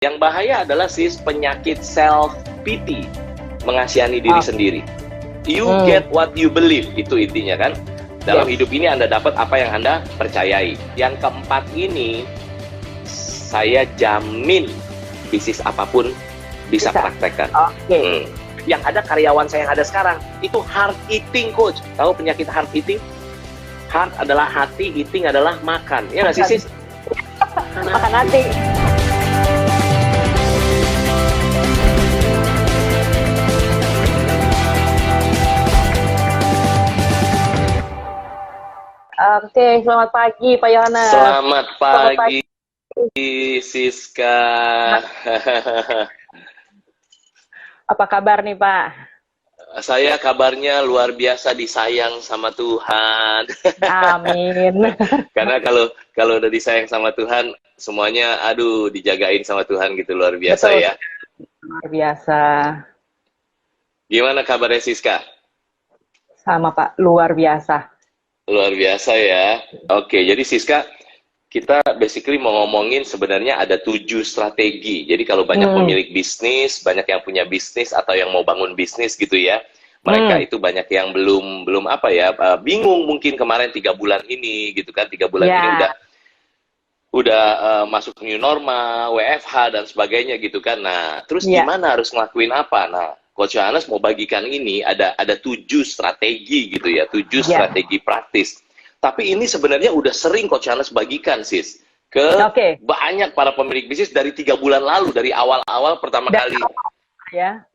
Yang bahaya adalah penyakit self pity, mengasihani diri sendiri. You get what you believe, itu intinya kan. Dalam hidup ini Anda dapat apa yang Anda percayai. Yang keempat ini, saya jamin bisnis apapun bisa praktekkan. Yang ada karyawan saya yang ada sekarang, itu heart eating coach. Tahu penyakit heart eating? Heart adalah hati, eating adalah makan. Ya nggak sih, Sis? Makan hati. Oke, selamat pagi Pak Yohanes. Selamat pagi, Siska. Apa kabar nih Pak? Saya kabarnya luar biasa disayang sama Tuhan. Amin. Karena kalau udah disayang sama Tuhan, semuanya aduh dijagain sama Tuhan gitu, luar biasa. Betul. Ya. Luar biasa. Gimana kabarnya Siska? Sama Pak, luar biasa. Luar biasa ya. Oke, jadi Siska, kita basically mau ngomongin sebenarnya ada 7 strategi. Jadi kalau banyak pemilik bisnis, banyak yang punya bisnis atau yang mau bangun bisnis gitu ya, mereka itu banyak yang belum apa ya, bingung mungkin kemarin 3 bulan ini gitu kan, 3 bulan ini udah masuk new normal, WFH dan sebagainya gitu kan. Nah, terus gimana harus ngelakuin apa? Nah, Coach Yohanes mau bagikan ini ada 7 strategi gitu ya, 7 strategi praktis. Tapi ini sebenarnya udah sering Coach Yohanes bagikan, Sis, ke banyak para pemilik bisnis dari 3 bulan lalu, dari awal-awal pertama kali.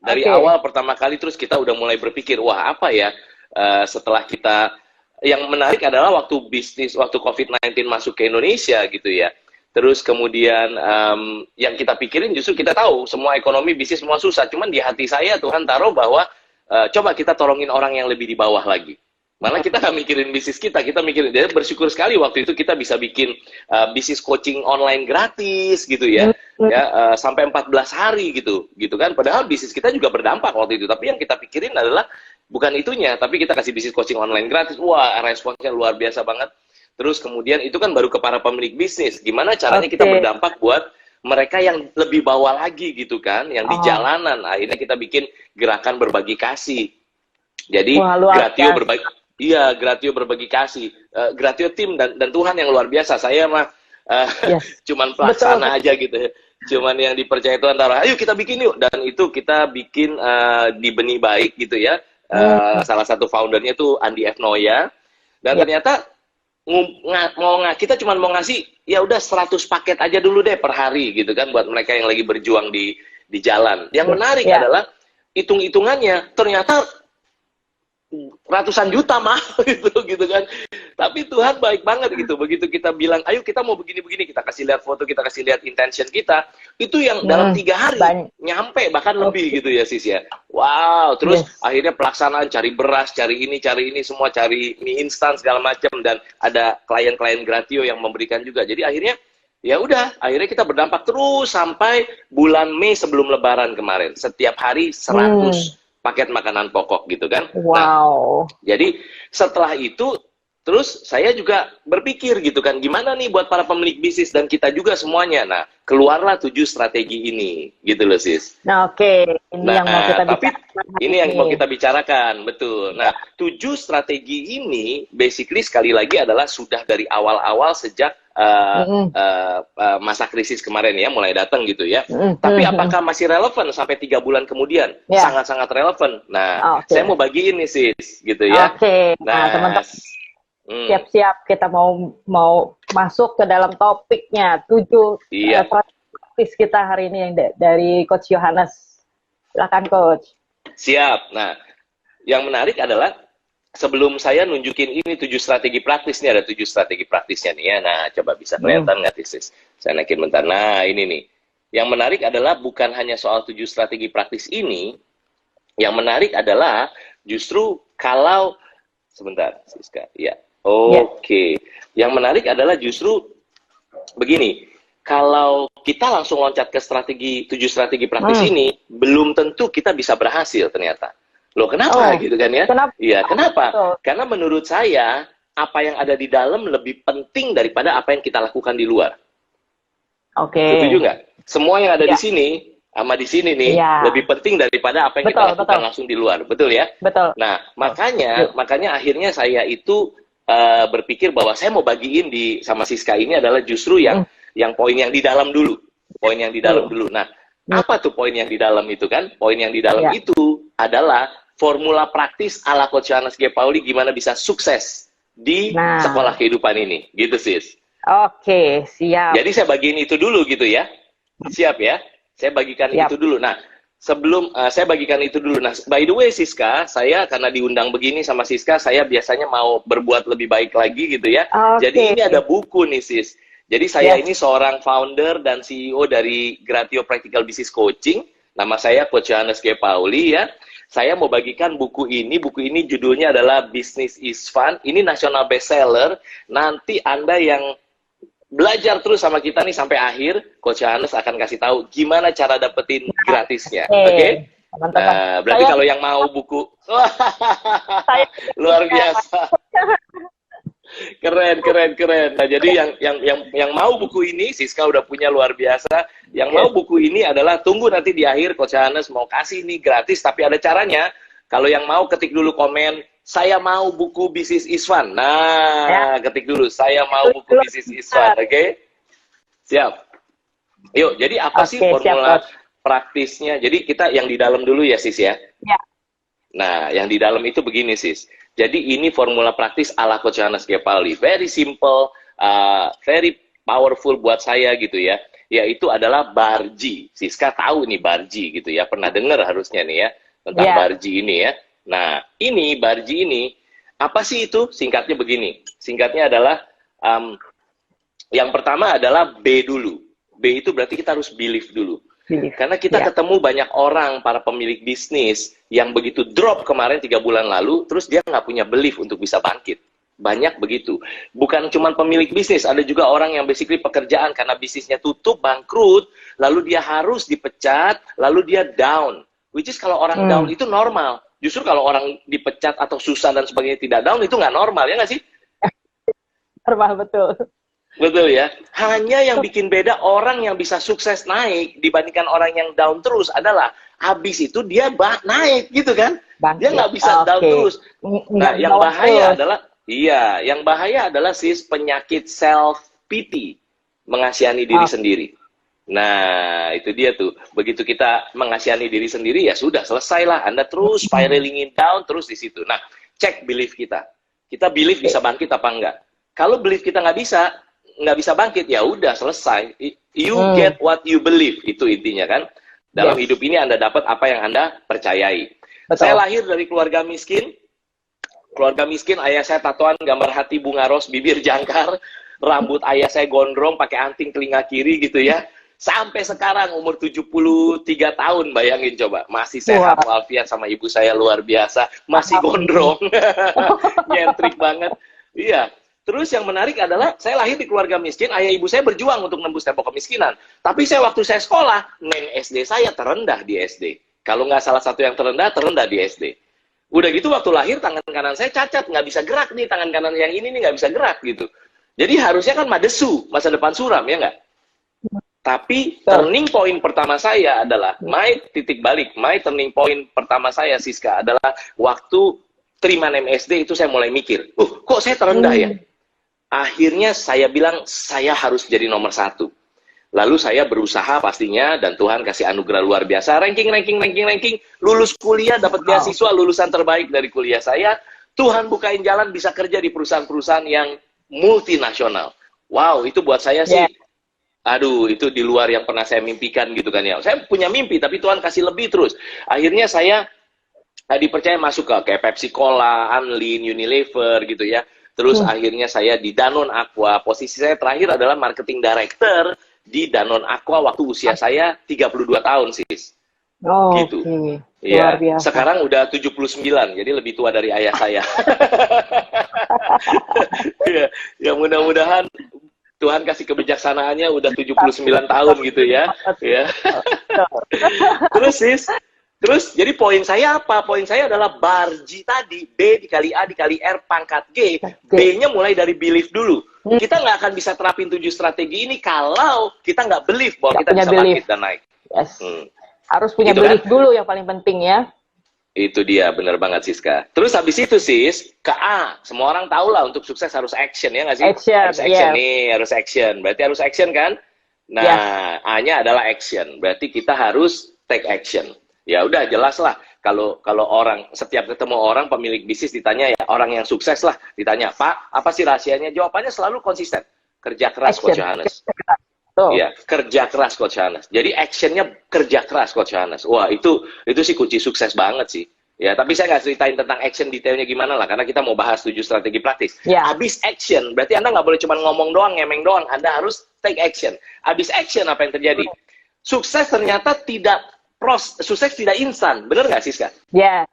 Dari awal pertama kali, terus kita udah mulai berpikir, wah apa ya, setelah kita, yang menarik adalah waktu COVID-19 masuk ke Indonesia gitu ya. Terus kemudian yang kita pikirin justru kita tahu semua ekonomi bisnis semua susah. Cuman di hati saya Tuhan taruh bahwa coba kita tolongin orang yang lebih di bawah lagi. Malah kita nggak mikirin bisnis kita mikirin. Jadi bersyukur sekali waktu itu kita bisa bikin bisnis coaching online gratis gitu ya. Sampai 14 hari gitu kan. Padahal bisnis kita juga berdampak waktu itu. Tapi yang kita pikirin adalah bukan itunya, tapi kita kasih bisnis coaching online gratis. Wah, responsnya luar biasa banget. Terus kemudian itu kan baru ke para pemilik bisnis. Gimana caranya kita berdampak buat mereka yang lebih bawah lagi gitu kan, yang di jalanan. Akhirnya kita bikin gerakan berbagi kasih. Jadi Gratio berbagi kasih. Gratio tim dan Tuhan yang luar biasa. Saya mah cuman pelaksana aja gitu ya. Cuman yang dipercaya Tuhan taruh, ayo kita bikin yuk. Dan itu kita bikin di Benih Baik gitu ya. Salah satu foundernya tuh Andi F. Noya. Dan ternyata kita cuma mau ngasih ya udah 100 paket aja dulu deh per hari gitu kan, buat mereka yang lagi berjuang di jalan. Yang menarik adalah hitung-hitungannya ternyata ratusan juta mah gitu kan. Tapi Tuhan baik banget gitu. Begitu kita bilang ayo kita mau begini-begini, kita kasih lihat foto, kita kasih lihat intention kita, itu yang dalam 3 hari nyampe bahkan lebih gitu ya Sis ya. Wow, terus akhirnya pelaksanaan, cari beras, cari ini semua, cari mie instan segala macam, dan ada klien-klien Gratio yang memberikan juga. Jadi akhirnya ya udah, akhirnya kita berdampak terus sampai bulan Mei sebelum Lebaran kemarin. Setiap hari 100 paket makanan pokok gitu kan. Wow. Nah, jadi setelah itu terus saya juga berpikir gitu kan, gimana nih buat para pemilik bisnis dan kita juga semuanya. Nah, keluarlah 7 strategi ini gitu loh Sis. Nah, ini yang mau kita bicarakan. Ini yang mau kita bicarakan, betul. Nah, 7 strategi ini basically sekali lagi adalah sudah dari awal-awal sejak masa krisis kemarin ya, mulai datang gitu ya. Tapi apakah masih relevan sampai 3 bulan kemudian? Sangat-sangat relevan. Nah, saya mau bagiin nih Sis, gitu ya. Nah, teman-teman siap-siap kita mau masuk ke dalam topiknya 7 praktis kita hari ini yang dari Coach Yohanes. Silakan Coach. Siap. Nah, yang menarik adalah sebelum saya nunjukin ini 7 strategi praktis, nih ada 7 strategi praktisnya nih ya. Nah, coba bisa kelihatan nggak Sis? Saya naikin bentar. Nah, ini nih. Yang menarik adalah bukan hanya soal 7 strategi praktis ini. Yang menarik adalah justru kalau sebentar, Siska. Ya. Oke. Yang menarik adalah justru begini. Kalau kita langsung loncat ke 7 strategi praktis ini, belum tentu kita bisa berhasil ternyata. Loh, kenapa gitu kan ya? Iya, kenapa? Karena menurut saya, apa yang ada di dalam lebih penting daripada apa yang kita lakukan di luar. Setuju nggak? semua yang ada di sini sama di sini nih lebih penting daripada apa yang kita lakukan langsung di luar, betul ya? Betul. Nah, makanya akhirnya saya itu berpikir bahwa saya mau bagiin sama Siska ini adalah justru yang poin yang di dalam dulu, poin yang di dalam dulu. Nah, apa tuh poin yang di dalam itu kan? Poin yang di dalam itu adalah formula praktis ala Coach Yohanes G. Pauli gimana bisa sukses di sekolah kehidupan ini, gitu sis. Oke, siap. Jadi saya bagiin itu dulu gitu ya, siap ya. Saya bagikan itu dulu. Nah, sebelum saya bagikan itu dulu. Nah, by the way Siska, saya karena diundang begini sama Siska, saya biasanya mau berbuat lebih baik lagi gitu ya. Jadi ini ada buku nih sis. Jadi saya ini seorang founder dan CEO dari Gratio Practical Business Coaching. Nama saya Coach Yohanes G. Pauli ya. Saya mau bagikan buku ini. Buku ini judulnya adalah Business is Fun. Ini national bestseller. Nanti Anda yang belajar terus sama kita nih sampai akhir, Coach Yohanes akan kasih tahu gimana cara dapetin gratisnya. Oke? Nah, berarti kalau yang mau buku, luar biasa. Keren. Nah, jadi yang mau buku ini, Siska udah punya luar biasa. Yang mau buku ini adalah tunggu nanti di akhir Coach Yohanes mau kasih nih gratis, tapi ada caranya. Kalau yang mau ketik dulu komen, saya mau buku Business is Fun. Nah, ketik dulu, saya mau buku Business is Fun, oke? Siap. Yuk, jadi apa sih formula praktisnya? Jadi kita yang di dalam dulu ya, sis ya? Ya. Nah, yang di dalam itu begini, sis. Jadi ini formula praktis ala Coach Yohanes G. Pauli. Very simple, very powerful buat saya gitu ya. Yaitu adalah Barji. Siska tahu nih Barji gitu ya, pernah dengar harusnya nih ya. Tentang Barji ini ya. Nah, ini Barji ini, apa sih itu? Singkatnya begini. Singkatnya adalah, yang pertama adalah B dulu. B itu berarti kita harus believe dulu. Karena kita ketemu banyak orang, para pemilik bisnis, yang begitu drop kemarin 3 bulan lalu, terus dia nggak punya belief untuk bisa bangkit. Banyak begitu. Bukan cuma pemilik bisnis, ada juga orang yang basically pekerjaan karena bisnisnya tutup, bangkrut, lalu dia harus dipecat, lalu dia down. Which is kalau orang down itu normal. Justru kalau orang dipecat atau susah dan sebagainya tidak down, itu nggak normal, ya nggak sih? Normal, betul. Betul ya. Hanya yang bikin beda orang yang bisa sukses naik dibandingkan orang yang down terus adalah habis itu dia naik gitu kan. Dia nggak bisa down terus. Nah, yang bahaya adalah, yang bahaya adalah penyakit self-pity. Mengasihani diri sendiri. Nah, itu dia tuh. Begitu kita mengasihani diri sendiri, ya sudah, selesailah. Anda terus spiralingin down, terus di situ. Nah, cek belief kita. Kita belief bisa bangkit apa enggak? Kalau belief kita nggak bisa bangkit, ya udah, selesai. You get what you believe. Itu intinya kan. Dalam hidup ini Anda dapat apa yang Anda percayai. Betul. Saya lahir dari keluarga miskin. Keluarga miskin, ayah saya tatoan gambar hati bunga ros, bibir jangkar. Rambut ayah saya gondrong, pakai anting telinga kiri gitu ya. Sampai sekarang umur 73 tahun, bayangin coba. Masih sehat walafiat, sama ibu saya luar biasa. Masih gondrong. Nyentrik banget. Iya. Terus yang menarik adalah, saya lahir di keluarga miskin, ayah ibu saya berjuang untuk nembus tembok kemiskinan. Tapi waktu saya sekolah, name SD saya terendah di SD. Kalau nggak salah satu yang terendah di SD. Udah gitu waktu lahir, tangan kanan saya cacat, nggak bisa gerak nih, tangan kanan yang ini nih nggak bisa gerak gitu. Jadi harusnya kan madesu, masa depan suram, ya nggak? Tapi turning point pertama saya adalah, my turning point pertama saya, Siska, adalah waktu terima name SD itu saya mulai mikir, kok saya terendah ya? Akhirnya saya bilang, saya harus jadi nomor 1. Lalu saya berusaha pastinya, dan Tuhan kasih anugerah luar biasa, ranking, lulus kuliah, dapat beasiswa, lulusan terbaik dari kuliah saya, Tuhan bukain jalan bisa kerja di perusahaan-perusahaan yang multinasional. Wow, itu buat saya sih, aduh, itu di luar yang pernah saya mimpikan gitu kan ya. Saya punya mimpi, tapi Tuhan kasih lebih terus. Akhirnya saya dipercaya masuk ke kayak Pepsi Cola, Anlin, Unilever gitu ya. Terus akhirnya saya di Danone Aqua. Posisi saya terakhir adalah marketing director di Danone Aqua waktu usia saya 32 tahun, sis. Oh, gitu. Iya. Sekarang udah 79, jadi lebih tua dari ayah saya. Ya, mudah-mudahan Tuhan kasih kebijaksanaannya udah 79 tahun gitu ya. Ya. Terus sis, Terus, jadi poin saya apa? Poin saya adalah barji tadi, B dikali A dikali R pangkat G, B-nya mulai dari belief dulu. Kita nggak akan bisa terapin 7 strategi ini kalau kita nggak belief bahwa kita bisa bangkit dan naik. Yes. Harus punya gitu belief kan? Dulu yang paling penting ya. Itu dia, bener banget Siska. Terus habis itu sis, ke A. Semua orang tahu lah untuk sukses harus action, ya nggak sih? Harus action nih, harus action. Berarti harus action kan? Nah, A-nya adalah action. Berarti kita harus take action. Ya udah jelas lah. Kalau orang, setiap ketemu orang pemilik bisnis ditanya ya, orang yang sukses lah ditanya, Pak, apa sih rahasianya? Jawabannya selalu konsisten. Kerja keras, Coach Johannes. Iya, kerja keras Coach Johannes. Jadi actionnya kerja keras Coach Johannes. Wah, itu sih kunci sukses banget sih. Ya, tapi saya nggak ceritain tentang action detailnya gimana lah, karena kita mau bahas 7 strategi praktis. Habis action, berarti Anda nggak boleh cuma ngomong doang, ngemeng doang. Anda harus take action. Habis action, apa yang terjadi? Sukses ternyata sukses tidak instan. Bener nggak, Siska? Ya,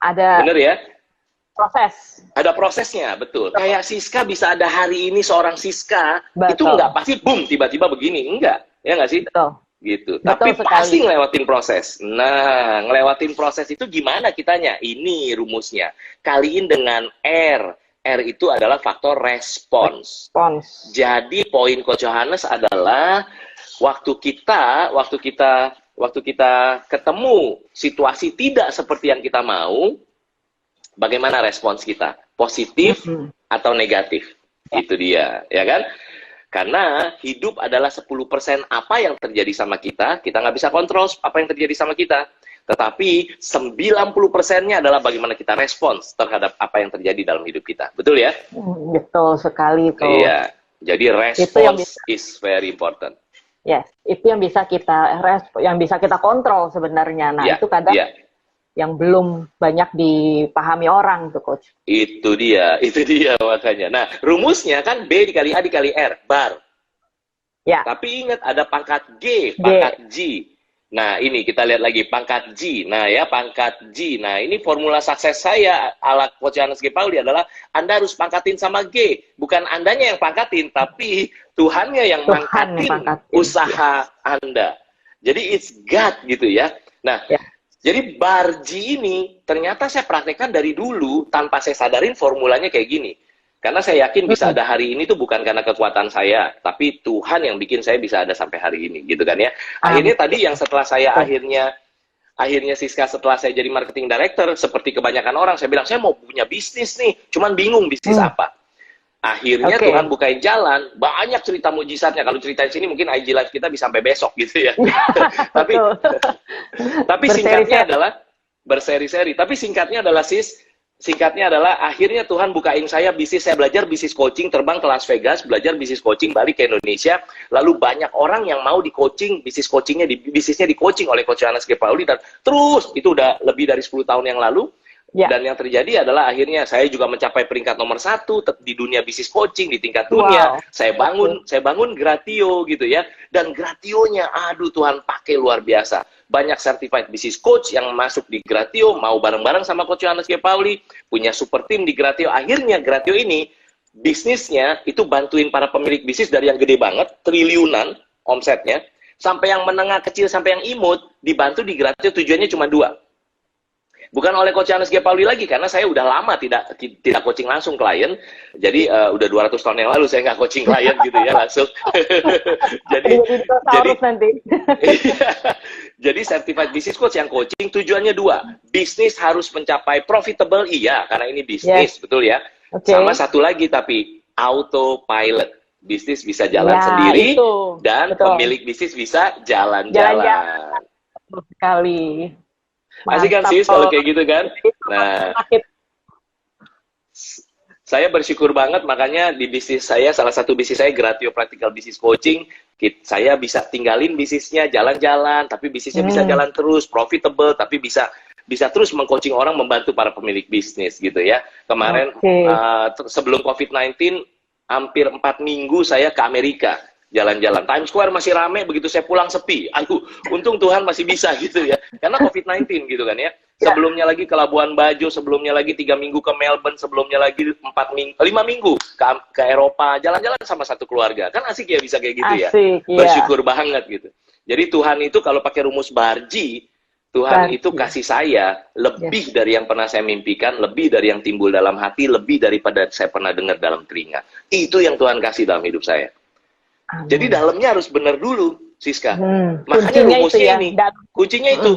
ada. Bener ya? Proses. Ada prosesnya, betul. Kayak Siska bisa ada hari ini seorang Siska, itu nggak pasti boom tiba-tiba begini, enggak, ya nggak sih? Betul. Gitu. Betul tapi sekali. pasti ngelewatin proses. Nah, ngelewatin proses itu gimana kitanya? Ini rumusnya. Kaliin dengan R. R itu adalah faktor respons. Jadi poin Coach Johannes adalah waktu kita ketemu situasi tidak seperti yang kita mau, bagaimana respons kita? Positif atau negatif? Itu dia, ya kan? Karena hidup adalah 10% apa yang terjadi sama kita nggak bisa kontrol apa yang terjadi sama kita. Tetapi 90%-nya adalah bagaimana kita respons terhadap apa yang terjadi dalam hidup kita. Betul ya? Betul sekali tuh. Iya. Jadi respons is very important. Yes, itu yang bisa kita kontrol sebenarnya. Nah, itu kadang yang belum banyak dipahami orang tuh Coach. Itu dia makanya. Nah, rumusnya kan B dikali A dikali R, bar. Ya. Tapi ingat ada pangkat G, pangkat G. Nah, ini kita lihat lagi pangkat G. Nah, ya pangkat G. Nah, ini formula sukses saya ala Coach Johannes G. Pauli adalah Anda harus pangkatin sama G. Bukan Andanya yang pangkatin, tapi Tuhannya yang mangkatin usaha Anda. Jadi it's God gitu ya. Nah, jadi barji ini ternyata saya praktekkan dari dulu tanpa saya sadarin formulanya kayak gini. Karena saya yakin bisa ada hari ini tuh bukan karena kekuatan saya, tapi Tuhan yang bikin saya bisa ada sampai hari ini, gitu kan ya. Akhirnya tadi yang setelah saya akhirnya Siska setelah saya jadi marketing director, seperti kebanyakan orang, saya bilang saya mau punya bisnis nih, cuman bingung bisnis apa. Akhirnya Tuhan bukain jalan, banyak cerita mujizatnya. Kalau ceritain sini mungkin IG Live kita bisa sampai besok gitu ya. tapi singkatnya adalah berseri-seri. Tapi singkatnya adalah akhirnya Tuhan bukain saya bisnis. Saya belajar bisnis coaching, terbang ke Las Vegas, belajar bisnis coaching, balik ke Indonesia. Lalu banyak orang yang mau di coaching, bisnisnya di coaching oleh Coach Johannes G. Pauli. Dan terus, itu udah lebih dari 10 tahun yang lalu. Dan yang terjadi adalah akhirnya saya juga mencapai peringkat nomor 1 di dunia bisnis coaching di tingkat dunia. Saya bangun Gratio gitu ya. Dan Grationya, aduh Tuhan pakai luar biasa. Banyak certified business coach yang masuk di Gratio, mau bareng-bareng sama Coach Johannes G. Pauli, punya super team di Gratio. Akhirnya Gratio ini bisnisnya itu bantuin para pemilik bisnis dari yang gede banget, triliunan omsetnya, sampai yang menengah kecil sampai yang imut dibantu di Gratio. Tujuannya cuma 2. Bukan oleh Coach Johannes G. Pauli lagi, karena saya udah lama tidak coaching langsung klien. Jadi udah 200 tahun yang lalu saya nggak coaching klien gitu ya langsung. Jadi certified business coach yang coaching tujuannya 2. Bisnis harus mencapai profitable, iya, karena ini bisnis, betul ya. Sama satu lagi tapi autopilot. Bisnis bisa jalan sendiri dan pemilik bisnis bisa jalan-jalan. Betul sekali. Asik kan sih kalau kayak gitu kan. Nah, saya bersyukur banget, makanya di bisnis saya, salah satu bisnis saya Gratio Practical Business Coaching, saya bisa tinggalin bisnisnya jalan-jalan, tapi bisnisnya bisa jalan terus, profitable, tapi bisa terus mengcoaching orang, membantu para pemilik bisnis gitu ya. Kemarin sebelum COVID-19 hampir 4 minggu saya ke Amerika jalan-jalan. Times Square masih rame, begitu saya pulang sepi. Aduh, untung Tuhan masih bisa gitu ya. Karena COVID-19 gitu kan ya. Sebelumnya lagi ke Labuan Bajo, sebelumnya lagi 3 minggu ke Melbourne, sebelumnya lagi 5 minggu ke Eropa, jalan-jalan sama satu keluarga. Kan asik ya bisa kayak gitu ya. Bersyukur banget gitu. Jadi Tuhan itu kalau pakai rumus Barji, Tuhan itu kasih saya lebih dari yang pernah saya mimpikan, lebih dari yang timbul dalam hati, lebih daripada saya pernah dengar dalam telinga. Itu yang Tuhan kasih dalam hidup saya. Amin. Jadi dalamnya harus benar dulu, Siska. Makanya Kuncinya rumusnya itu ya. ini. Kuncinya itu.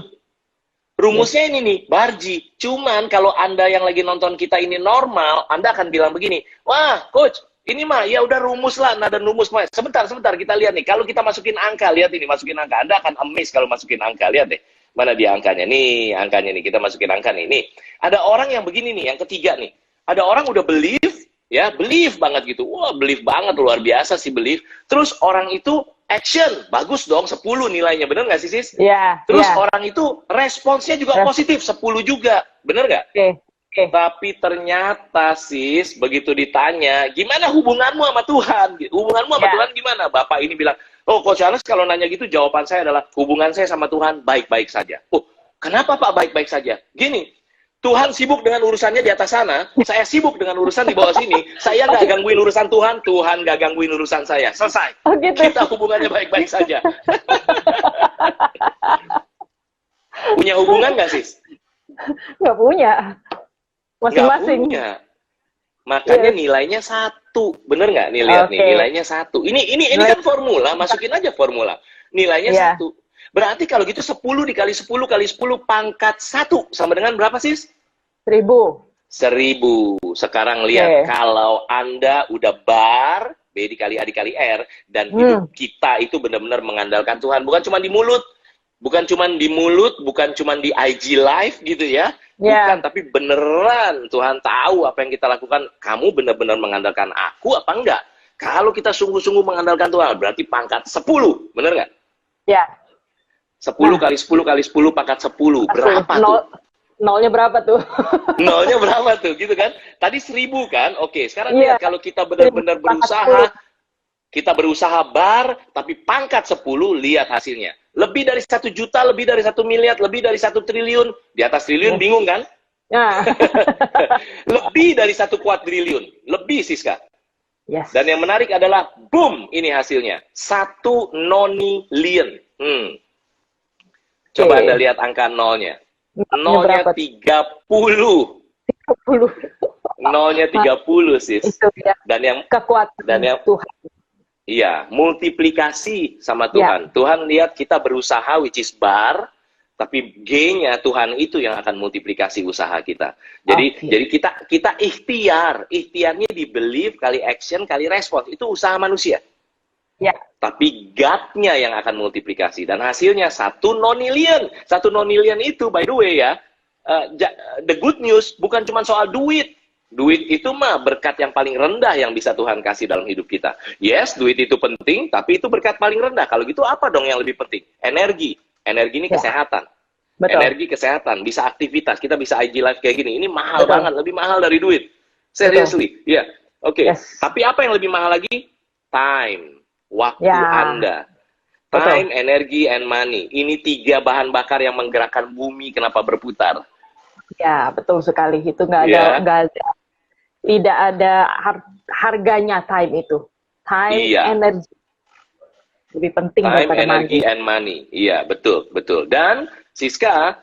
Rumusnya ini nih, Barji. Cuman kalau Anda yang lagi nonton kita ini normal, Anda akan bilang begini, wah, Coach, ini mah ya udah rumus lah, nada rumus mah. Sebentar, kita lihat nih. Kalau kita masukin angka, lihat ini, masukin angka. Anda akan amazed kalau masukin angka, lihat deh. Mana dia angkanya? Nih, angkanya nih. Kita masukin angka nih. Nih, ada orang yang begini nih, yang ketiga nih. Ada orang udah believe, ya, believe banget gitu. Wah, believe banget, luar biasa sih believe. Terus orang itu action, bagus dong, 10 nilainya. Bener nggak sih, Sis? Iya. Terus orang itu responsnya juga positif, 10 juga. Bener nggak? Oke. Tapi ternyata, Sis, begitu ditanya, gimana hubunganmu sama Tuhan? Hubunganmu sama Tuhan gimana? Bapak ini bilang, oh, Coach Charles kalau nanya gitu, jawaban saya adalah, hubungan saya sama Tuhan baik-baik saja. Oh, kenapa Pak baik-baik saja? Gini, Tuhan sibuk dengan urusannya di atas sana, saya sibuk dengan urusan di bawah sini, saya nggak gangguin urusan Tuhan, Tuhan nggak gangguin urusan saya. Selesai. Oh, gitu. Kita hubungannya baik-baik saja. Punya hubungan nggak, Sis? Nggak punya. Masing-masing. Makanya nilainya 1. Bener nggak nih, lihat nih, nilainya 1. Ini kan formula, masukin aja formula. Nilainya 1. Berarti kalau gitu 10 dikali 10 kali 10 pangkat 1 sama dengan berapa, Sis? 1000. 1000. Sekarang lihat, kalau Anda udah bar, B dikali A dikali R, dan hidup kita itu benar-benar mengandalkan Tuhan. Bukan cuma di mulut, bukan cuma di IG live gitu ya. Bukan, tapi beneran Tuhan tahu apa yang kita lakukan. Kamu benar-benar mengandalkan aku apa enggak? Kalau kita sungguh-sungguh mengandalkan Tuhan, berarti pangkat 10. Bener nggak? Ya. 10 kali 10 kali 10 pangkat 10. Berapa tuh? Nolnya berapa tuh? Nolnya berapa tuh? Gitu kan? Tadi 1000 kan? Oke, sekarang lihat kalau kita benar-benar berusaha, kita berusaha bar, tapi pangkat 10, lihat hasilnya. Lebih dari 1 juta, lebih dari 1 miliar, lebih dari 1 triliun. Di atas triliun bingung kan? Lebih dari 1 kuadriliun. Lebih, Siska. Yes. Dan yang menarik adalah, boom, ini hasilnya. 1 nonilion. Coba Anda lihat angka nolnya. Nolnya 30. 30. Nolnya 30, Sis. Itu ya. Dan yang kekuatan Tuhan. Iya, multiplikasi sama Tuhan. Tuhan lihat kita berusaha, which is bar, tapi G-nya Tuhan itu yang akan multiplikasi usaha kita. Jadi kita ikhtiar. Ikhtiarnya di believe kali action kali respons. Itu usaha manusia. Ya. Tapi God-nya yang akan multiplikasi. Dan hasilnya 1 nonilion. 1 nonilion itu, by the way ya, the good news bukan cuma soal duit. Duit itu mah berkat yang paling rendah yang bisa Tuhan kasih dalam hidup kita. Yes, duit itu penting, tapi itu berkat paling rendah. Kalau gitu apa dong yang lebih penting? Energi. Energi ini kesehatan. Betul. Energi kesehatan, bisa aktivitas. Kita bisa IG live kayak gini. Ini mahal banget, lebih mahal dari duit. Seriously. Ya, oke. Tapi apa yang lebih mahal lagi? Time. Waktu Anda. Time, energi, and money. Ini 3 bahan bakar yang menggerakkan bumi kenapa berputar. Ya, betul sekali. Itu tidak ada harganya time itu. Time, energi. Lebih penting daripada time, energy, and money. Iya, betul. Dan, Siska,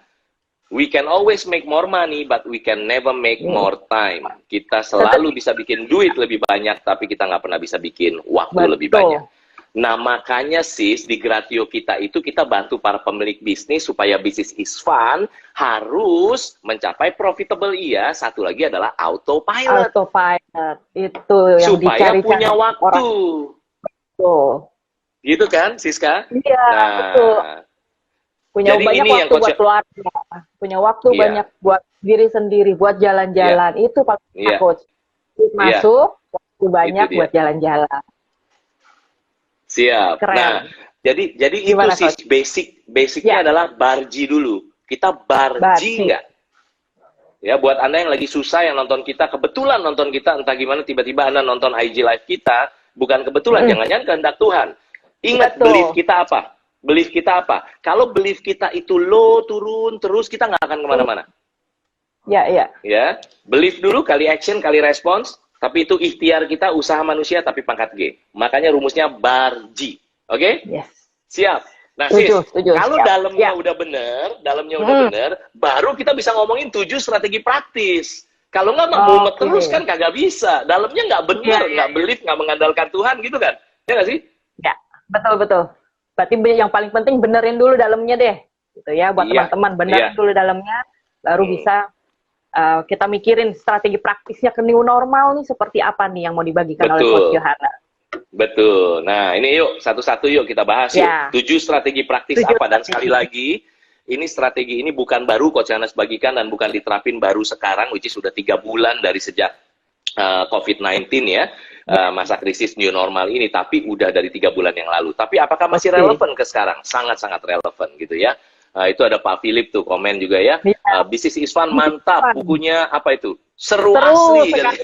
we can always make more money, but we can never make more time. Kita selalu bisa bikin duit lebih banyak, tapi kita nggak pernah bisa bikin waktu lebih banyak. Nah, makanya Sis, di Gratio kita itu kita bantu para pemilik bisnis supaya bisnis is fun, harus mencapai profitable iya. Satu lagi adalah autopilot. Autopilot, itu yang supaya punya waktu. Betul. Gitu kan, Siska? Iya, betul. Punya banyak waktu buat keluarga. Punya waktu banyak buat diri sendiri, buat jalan-jalan. Itu paling Coach. Masuk, waktu banyak buat jalan-jalan. Siap. Keren. Nah, jadi gimana, itu sih basicnya adalah barji dulu. Kita barji nggak? Ya, buat Anda yang lagi susah yang nonton kita, kebetulan nonton kita entah gimana tiba-tiba Anda nonton IG live kita, bukan kebetulan, jangan-jangan kehendak Tuhan. Ingat belief kita apa? Belief kita apa? Kalau belief kita itu low, turun terus, kita nggak akan kemana-mana. Ya, belief dulu kali action kali respons. Tapi itu ikhtiar kita, usaha manusia, tapi pangkat G. Makanya rumusnya barji. Oke? Yes. Siap. Nah, Sis, Setuju. kalau Siap. dalamnya Siap. udah bener, baru kita bisa ngomongin 7 strategi praktis. Kalau nggak mau terus kan kagak bisa. Dalamnya nggak bener, nggak belief, nggak mengandalkan Tuhan gitu kan? Ya nggak sih? Ya, betul. Berarti yang paling penting benerin dulu dalamnya deh, gitu ya. Buat teman-teman benerin dulu dalamnya, baru bisa kita mikirin strategi praktisnya ke new normal nih seperti apa nih yang mau dibagikan oleh Coach Yohana. Betul. Nah, ini yuk satu-satu yuk kita bahas yuk. 7 strategi praktis apa, dan sekali lagi ini strategi ini bukan baru Coach Yohanes bagikan dan bukan diterapin baru sekarang, which is sudah 3 bulan dari sejak COVID-19 ya, masa krisis new normal ini, tapi udah dari 3 bulan yang lalu. Tapi apakah masih relevan ke sekarang? Sangat-sangat relevan gitu ya. Itu ada Pak Philip tuh komen juga ya. Business is Fun mantap, bukunya apa itu? Seru asli kan.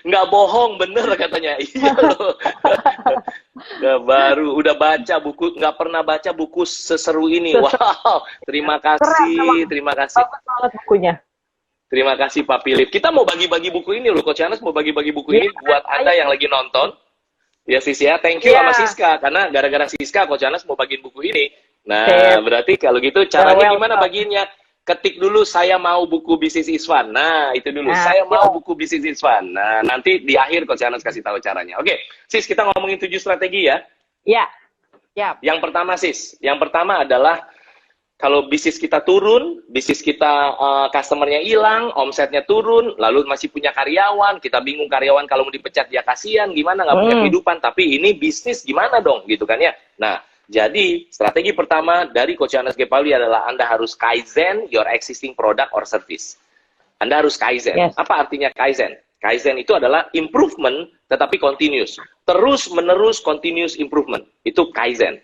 Nggak bohong, bener katanya. Iya loh. Baru udah baca buku, nggak pernah baca buku seseru ini. Wow, terima kasih. Bagus banget bukunya. Terima kasih Pak Philip. Kita mau bagi-bagi buku ini loh, Coach Yohanes mau bagi-bagi buku ini buat Anda yang lagi nonton. Ya Sis ya, thank you sama Siska, karena gara-gara Siska Coach Yohanes mau bagiin buku ini. Nah, berarti kalau gitu caranya gimana baginya? Ketik dulu saya mau buku Business is Fun. Nah, itu dulu. Saya mau buku Business is Fun. Nah, nanti di akhir Coach Yohanes kasih tahu caranya. Oke, Sis, kita ngomongin 7 strategi ya. Iya. Siap. Yang pertama Sis, yang pertama adalah kalau bisnis kita turun, bisnis kita customernya hilang, omsetnya turun, lalu masih punya karyawan, kita bingung karyawan kalau mau dipecat dia kasihan, gimana nggak punya kehidupan, tapi ini bisnis gimana dong, gitu kan ya. Nah, jadi strategi pertama dari Coach Yohanes G. Pauli adalah Anda harus kaizen your existing product or service. Anda harus kaizen. Apa artinya kaizen? Kaizen itu adalah improvement tetapi continuous. Terus menerus continuous improvement. Itu kaizen.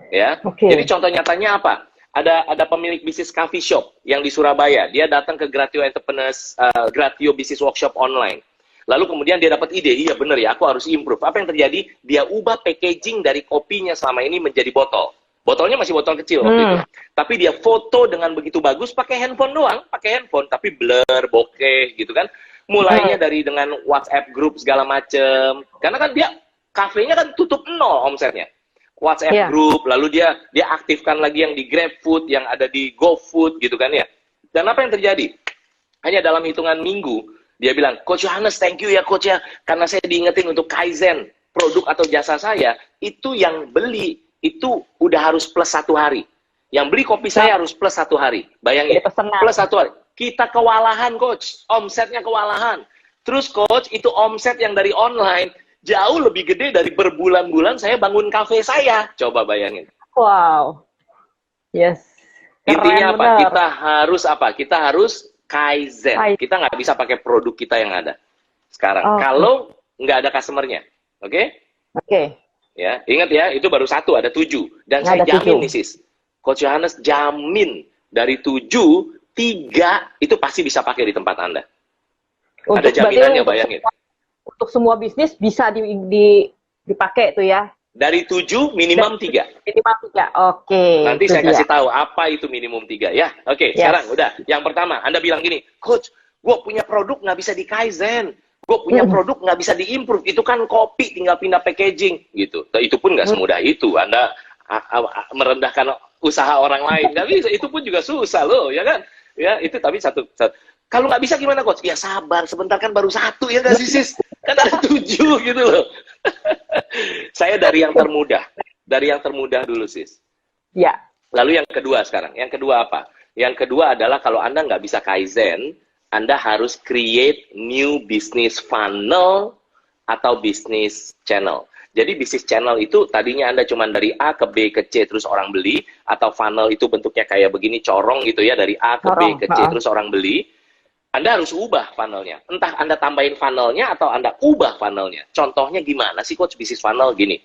Ya. Jadi contoh nyatanya apa? Ada pemilik bisnis coffee shop yang di Surabaya. Dia datang ke Gratio Entrepreneurs, Gratio Business Workshop online. Lalu kemudian dia dapat ide, iya bener ya, aku harus improve. Apa yang terjadi? Dia ubah packaging dari kopinya selama ini menjadi botol. Botolnya masih botol kecil waktu itu. Tapi dia foto dengan begitu bagus, pakai handphone doang. Pakai handphone, tapi blur, bokeh gitu kan. Mulainya dari dengan WhatsApp group segala macem. Karena kan dia, kafenya kan tutup 0 omsetnya. WhatsApp group, lalu dia aktifkan lagi yang di GrabFood, yang ada di GoFood gitu kan ya. Dan apa yang terjadi? Hanya dalam hitungan minggu, dia bilang, Coach Yohanes, thank you ya Coach ya, karena saya diingetin untuk kaizen produk atau jasa saya, itu yang beli, itu udah harus plus 1 hari. Yang beli kopi saya harus plus 1 hari. Bayangin, plus 1 hari. Kita kewalahan Coach, omsetnya kewalahan. Terus Coach, itu omset yang dari online, jauh lebih gede dari berbulan-bulan saya bangun kafe saya. Coba bayangin. Wow. Yes. Intinya apa? Kita harus kaizen. Kita nggak bisa pakai produk kita yang ada sekarang. Kalau nggak ada customernya. Oke? Oke. Ya, ingat ya, itu baru 1, ada 7. Dan saya jamin nih Sis. Coach Yohanes jamin dari 7, 3 itu pasti bisa pakai di tempat Anda. Ada jaminannya, bayangin. Untuk semua bisnis bisa dipakai tuh ya. Dari 7 minimum 3. Minimal 3. Oke. Nanti saya kasih tahu apa itu minimum 3 ya. Oke, sekarang udah. Yang pertama, Anda bilang gini, Coach, gue punya produk nggak bisa di kaizen. Gue punya produk nggak bisa diimprove. Itu kan kopi, tinggal pindah packaging gitu. Itu pun nggak semudah itu. Anda merendahkan usaha orang lain. Nggak bisa. Itu pun juga susah loh, ya kan? Ya, itu tapi satu. Kalau nggak bisa gimana Coach? Ya sabar, sebentar kan baru 1 ya nggak sih Sis? Kan ada 7 gitu loh. Saya dari yang termudah. Dari yang termudah dulu Sis. Ya. Lalu yang kedua sekarang. Yang kedua apa? Yang kedua adalah kalau Anda nggak bisa kaizen, Anda harus create new business funnel atau business channel. Jadi bisnis channel itu tadinya Anda cuma dari A ke B ke C terus orang beli, atau funnel itu bentuknya kayak begini, corong gitu ya, dari A ke B ke C terus orang beli. Anda harus ubah funnelnya. Entah Anda tambahin funnelnya atau Anda ubah funnelnya. Contohnya gimana sih Coach bisnis funnel gini?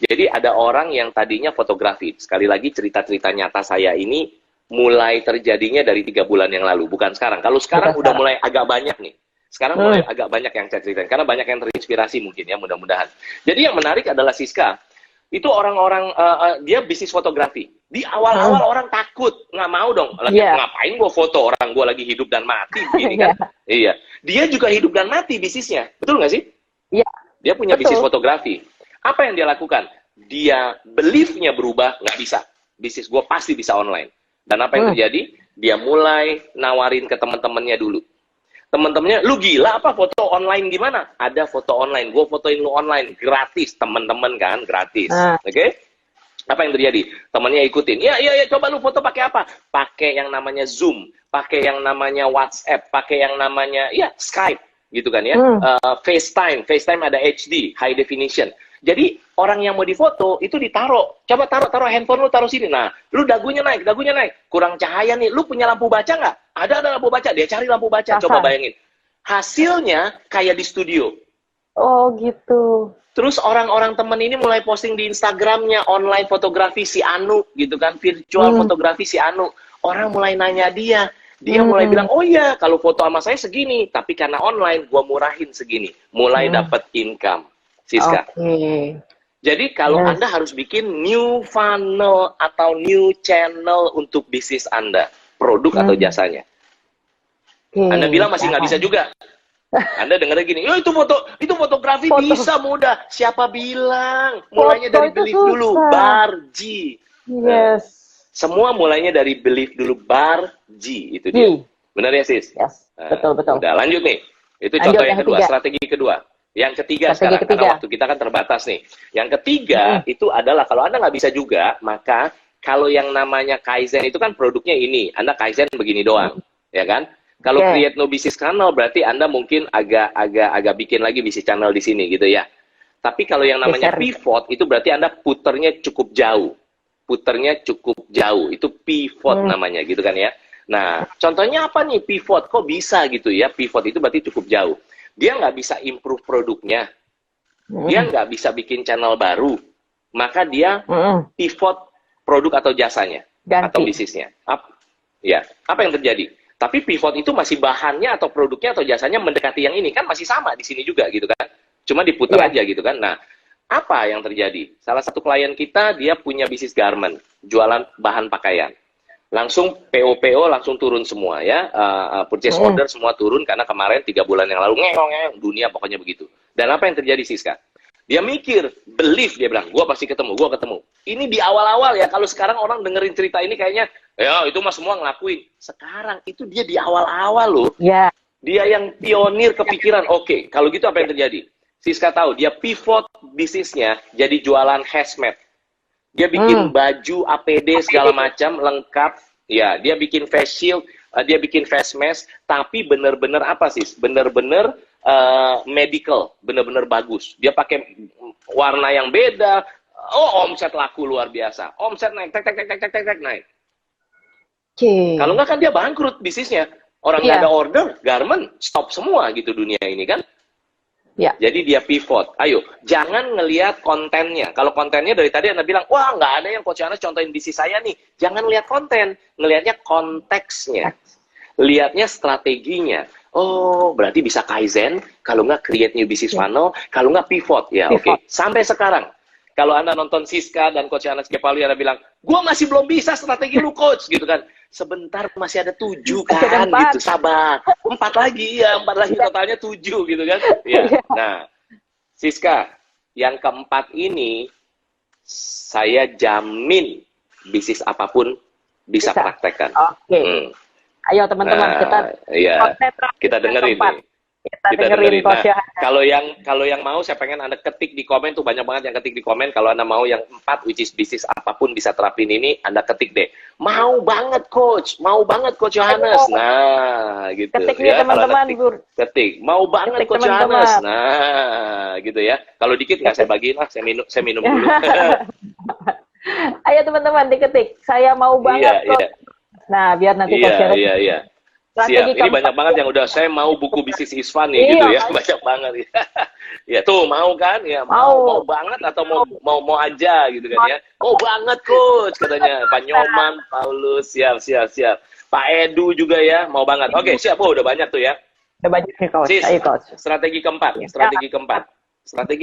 Jadi ada orang yang tadinya fotografi. Sekali lagi cerita-cerita nyata saya ini mulai terjadinya dari 3 bulan yang lalu, bukan sekarang. Kalau sekarang udah mulai agak banyak nih. Sekarang mulai agak banyak yang saya ceritain. Karena banyak yang terinspirasi mungkin ya, mudah-mudahan. Jadi yang menarik adalah Siska. Itu orang-orang, dia bisnis fotografi. Di awal-awal orang takut, nggak mau dong. Ngapain gue foto orang gue lagi hidup dan mati begini kan? Iya. Dia juga hidup dan mati bisnisnya, betul nggak sih? Iya. Dia punya bisnis fotografi. Apa yang dia lakukan? dia belief-nya berubah, nggak bisa. Bisnis gue pasti bisa online. Dan apa yang terjadi? Dia mulai nawarin ke teman-temannya dulu. Teman-temannya, lu gila apa foto online gimana? Ada foto online, gue fotoin lu online, gratis. Teman-teman kan, gratis. Oke? Apa yang terjadi? Temannya ikutin. Ya, coba lu foto pakai apa? Pakai yang namanya Zoom, pakai yang namanya WhatsApp, pakai yang namanya, ya, Skype. Gitu kan ya. FaceTime ada HD, high definition. Jadi orang yang mau difoto itu ditaruh. Coba taruh handphone lu taruh sini. Nah, lu dagunya naik. Kurang cahaya nih. Lu punya lampu baca nggak? Ada lampu baca. Dia cari lampu baca. Coba bayangin. Hasilnya kayak di studio. Oh gitu. Terus orang-orang temen ini mulai posting di Instagramnya online fotografi si Anu gitu kan, virtual fotografi si Anu. Orang mulai nanya dia. Dia mulai bilang, oh iya, kalau foto sama saya segini, tapi karena online, gua murahin segini. Mulai dapat income, Siska. Jadi kalau Anda harus bikin new funnel atau new channel untuk bisnis Anda, produk atau jasanya. Anda bilang masih nggak bisa juga. Anda dengarnya gini, itu fotografi bisa mudah. Siapa bilang? Mulainya dari belief dulu, Barji. Yes. Semua mulainya dari belief dulu, Barji, itu dia. Benar ya, Sis? Yes, betul. Udah, lanjut nih. Itu contoh yang kedua, strategi kedua. Yang ketiga sekarang, karena waktu kita kan terbatas nih. Yang ketiga, itu adalah kalau Anda nggak bisa juga, maka kalau yang namanya Kaizen itu kan produknya ini. Anda Kaizen begini doang, ya kan? Kalau create no business channel, berarti Anda mungkin agak bikin lagi bisnis channel di sini, gitu ya. Tapi kalau yang namanya pivot, itu berarti Anda puternya cukup jauh. Itu pivot namanya gitu kan ya. Nah, contohnya apa nih pivot? Kok bisa gitu ya? Pivot itu berarti cukup jauh. Dia nggak bisa improve produknya. Dia nggak bisa bikin channel baru. Maka dia pivot produk atau jasanya. Atau bisnisnya. Apa yang terjadi? Tapi pivot itu masih bahannya atau produknya atau jasanya mendekati yang ini. Kan masih sama di sini juga gitu kan. Cuma diputar aja gitu kan. Nah, apa yang terjadi? Salah satu klien kita, dia punya bisnis garment, jualan bahan pakaian. Langsung PO langsung turun semua ya, purchase order semua turun karena kemarin 3 bulan yang lalu ngeyong dunia pokoknya begitu. Dan apa yang terjadi Siska? Dia mikir, believe, dia bilang, gua pasti ketemu. Ini di awal-awal ya, kalau sekarang orang dengerin cerita ini kayaknya, ya itu mah semua ngelakuin. Sekarang itu dia di awal-awal loh. Yeah. Dia yang pionir kepikiran, oke, kalau gitu apa yang terjadi? Siska tahu, dia pivot bisnisnya jadi jualan hazmat. Dia bikin baju, APD, segala macam, lengkap. Ya, dia bikin face shield, dia bikin face mask, tapi bener-bener apa sih? Bener-bener medical, bener-bener bagus. Dia pakai warna yang beda. Oh, omset laku luar biasa. Omset naik, naik. Kalau nggak kan dia bangkrut bisnisnya. Orang nggak ada order, garment, stop semua gitu dunia ini kan. Ya. Jadi dia pivot. Ayo, jangan ngelihat kontennya. Kalau kontennya dari tadi Anda bilang, wah nggak ada yang Coach Yohanes contohin bisnis saya nih. Jangan lihat konten, ngelihatnya konteksnya. Lihatnya strateginya. Oh, berarti bisa Kaizen, kalau nggak create new business funnel, kalau nggak pivot. Ya, oke. Sampai sekarang, kalau Anda nonton Siska dan Coach Yohanes Kepali, Anda bilang, gua masih belum bisa strategi lu, Coach, gitu kan. Sebentar masih ada 7 kan gitu, sabar. 4 lagi totalnya 7 gitu kan. Ya. Nah, Siska, yang keempat ini saya jamin bisnis apapun bisa praktekkan. Ayo teman-teman kita dengerin nih. Kita dengerin. Nah, kalau yang mau, saya pengen Anda ketik di komen tuh, banyak banget yang ketik di komen. Kalau Anda mau yang 4, which is bisnis apapun bisa terapin ini, Anda ketik deh. Mau banget Coach Yohanes. Nah, gitu ketik ya. Teman-teman, ketik. Mau banget Coach Yohanes. Nah, gitu ya. Kalau dikit nggak saya bagiin lah, saya minum dulu. Ayo teman-teman diketik. Saya mau banget Coach. Nah, biar nanti Coach Yohanes. Iya. Siap, ini banyak banget yang udah, saya mau buku bisnis Isfan nih gitu ya, banyak banget ya. Tuh mau kan ya, mau banget atau mau aja gitu kan ya. Mau banget Coach katanya Pak Nyoman, Paulus, siap. Pak Edu juga ya, mau banget. Oke, siap. Udah banyak tuh ya. Udah banyak nih Coach. Sis, ayo Coach. Strategi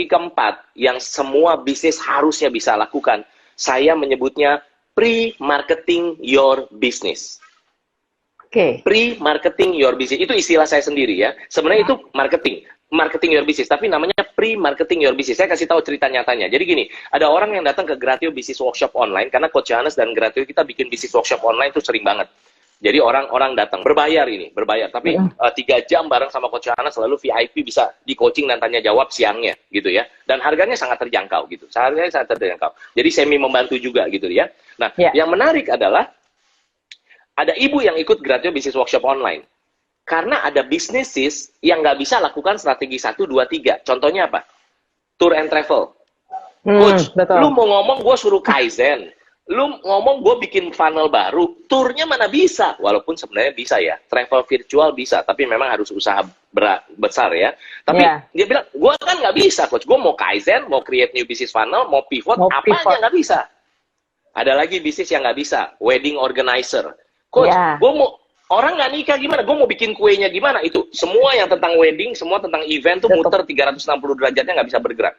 keempat yang semua bisnis harusnya bisa lakukan. Saya menyebutnya pre-marketing your business. Pre-marketing your business. Itu istilah saya sendiri ya. Sebenarnya itu marketing. marketing your business, tapi namanya pre-marketing your business. Saya kasih tahu cerita nyatanya. Jadi gini, ada orang yang datang ke Gratio Business Workshop Online, karena Coach Johannes dan Gratio kita bikin business workshop online tuh sering banget. Jadi orang-orang datang, berbayar, tapi 3 jam bareng sama Coach Johannes, lalu VIP bisa di coaching dan tanya jawab siangnya, gitu ya. Dan harganya sangat terjangkau, gitu. Harganya sangat terjangkau. Jadi semi membantu juga, gitu ya. Nah, yang menarik adalah, ada ibu yang ikut Gratio Business Workshop Online. Karena ada businesses yang nggak bisa lakukan strategi 1, 2, 3. Contohnya apa? Tour and travel. Coach, betul. Lu mau ngomong gue suruh Kaizen. Lu ngomong gue bikin funnel baru, turnya mana bisa? Walaupun sebenarnya bisa ya, travel virtual bisa, tapi memang harus usaha besar ya. Tapi dia bilang, gue kan nggak bisa, Coach. Gue mau Kaizen, mau create new business funnel, mau pivot, apa aja nggak bisa. Ada lagi bisnis yang nggak bisa, wedding organizer. Coach, gue mau, orang nggak nikah gimana? Gue mau bikin kuenya gimana? Itu semua yang tentang wedding, semua tentang event tuh muter 360 derajatnya nggak bisa bergerak.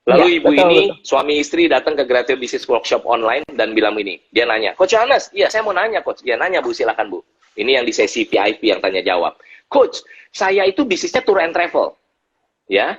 Lalu ibu ini, suami istri datang ke Gratio Business Workshop Online dan bilang ini, dia nanya, Coach Johannes, iya saya mau nanya Coach, dia nanya Bu, silakan Bu. Ini yang di sesi VIP yang tanya jawab. Coach, saya itu bisnisnya tour and travel, ya.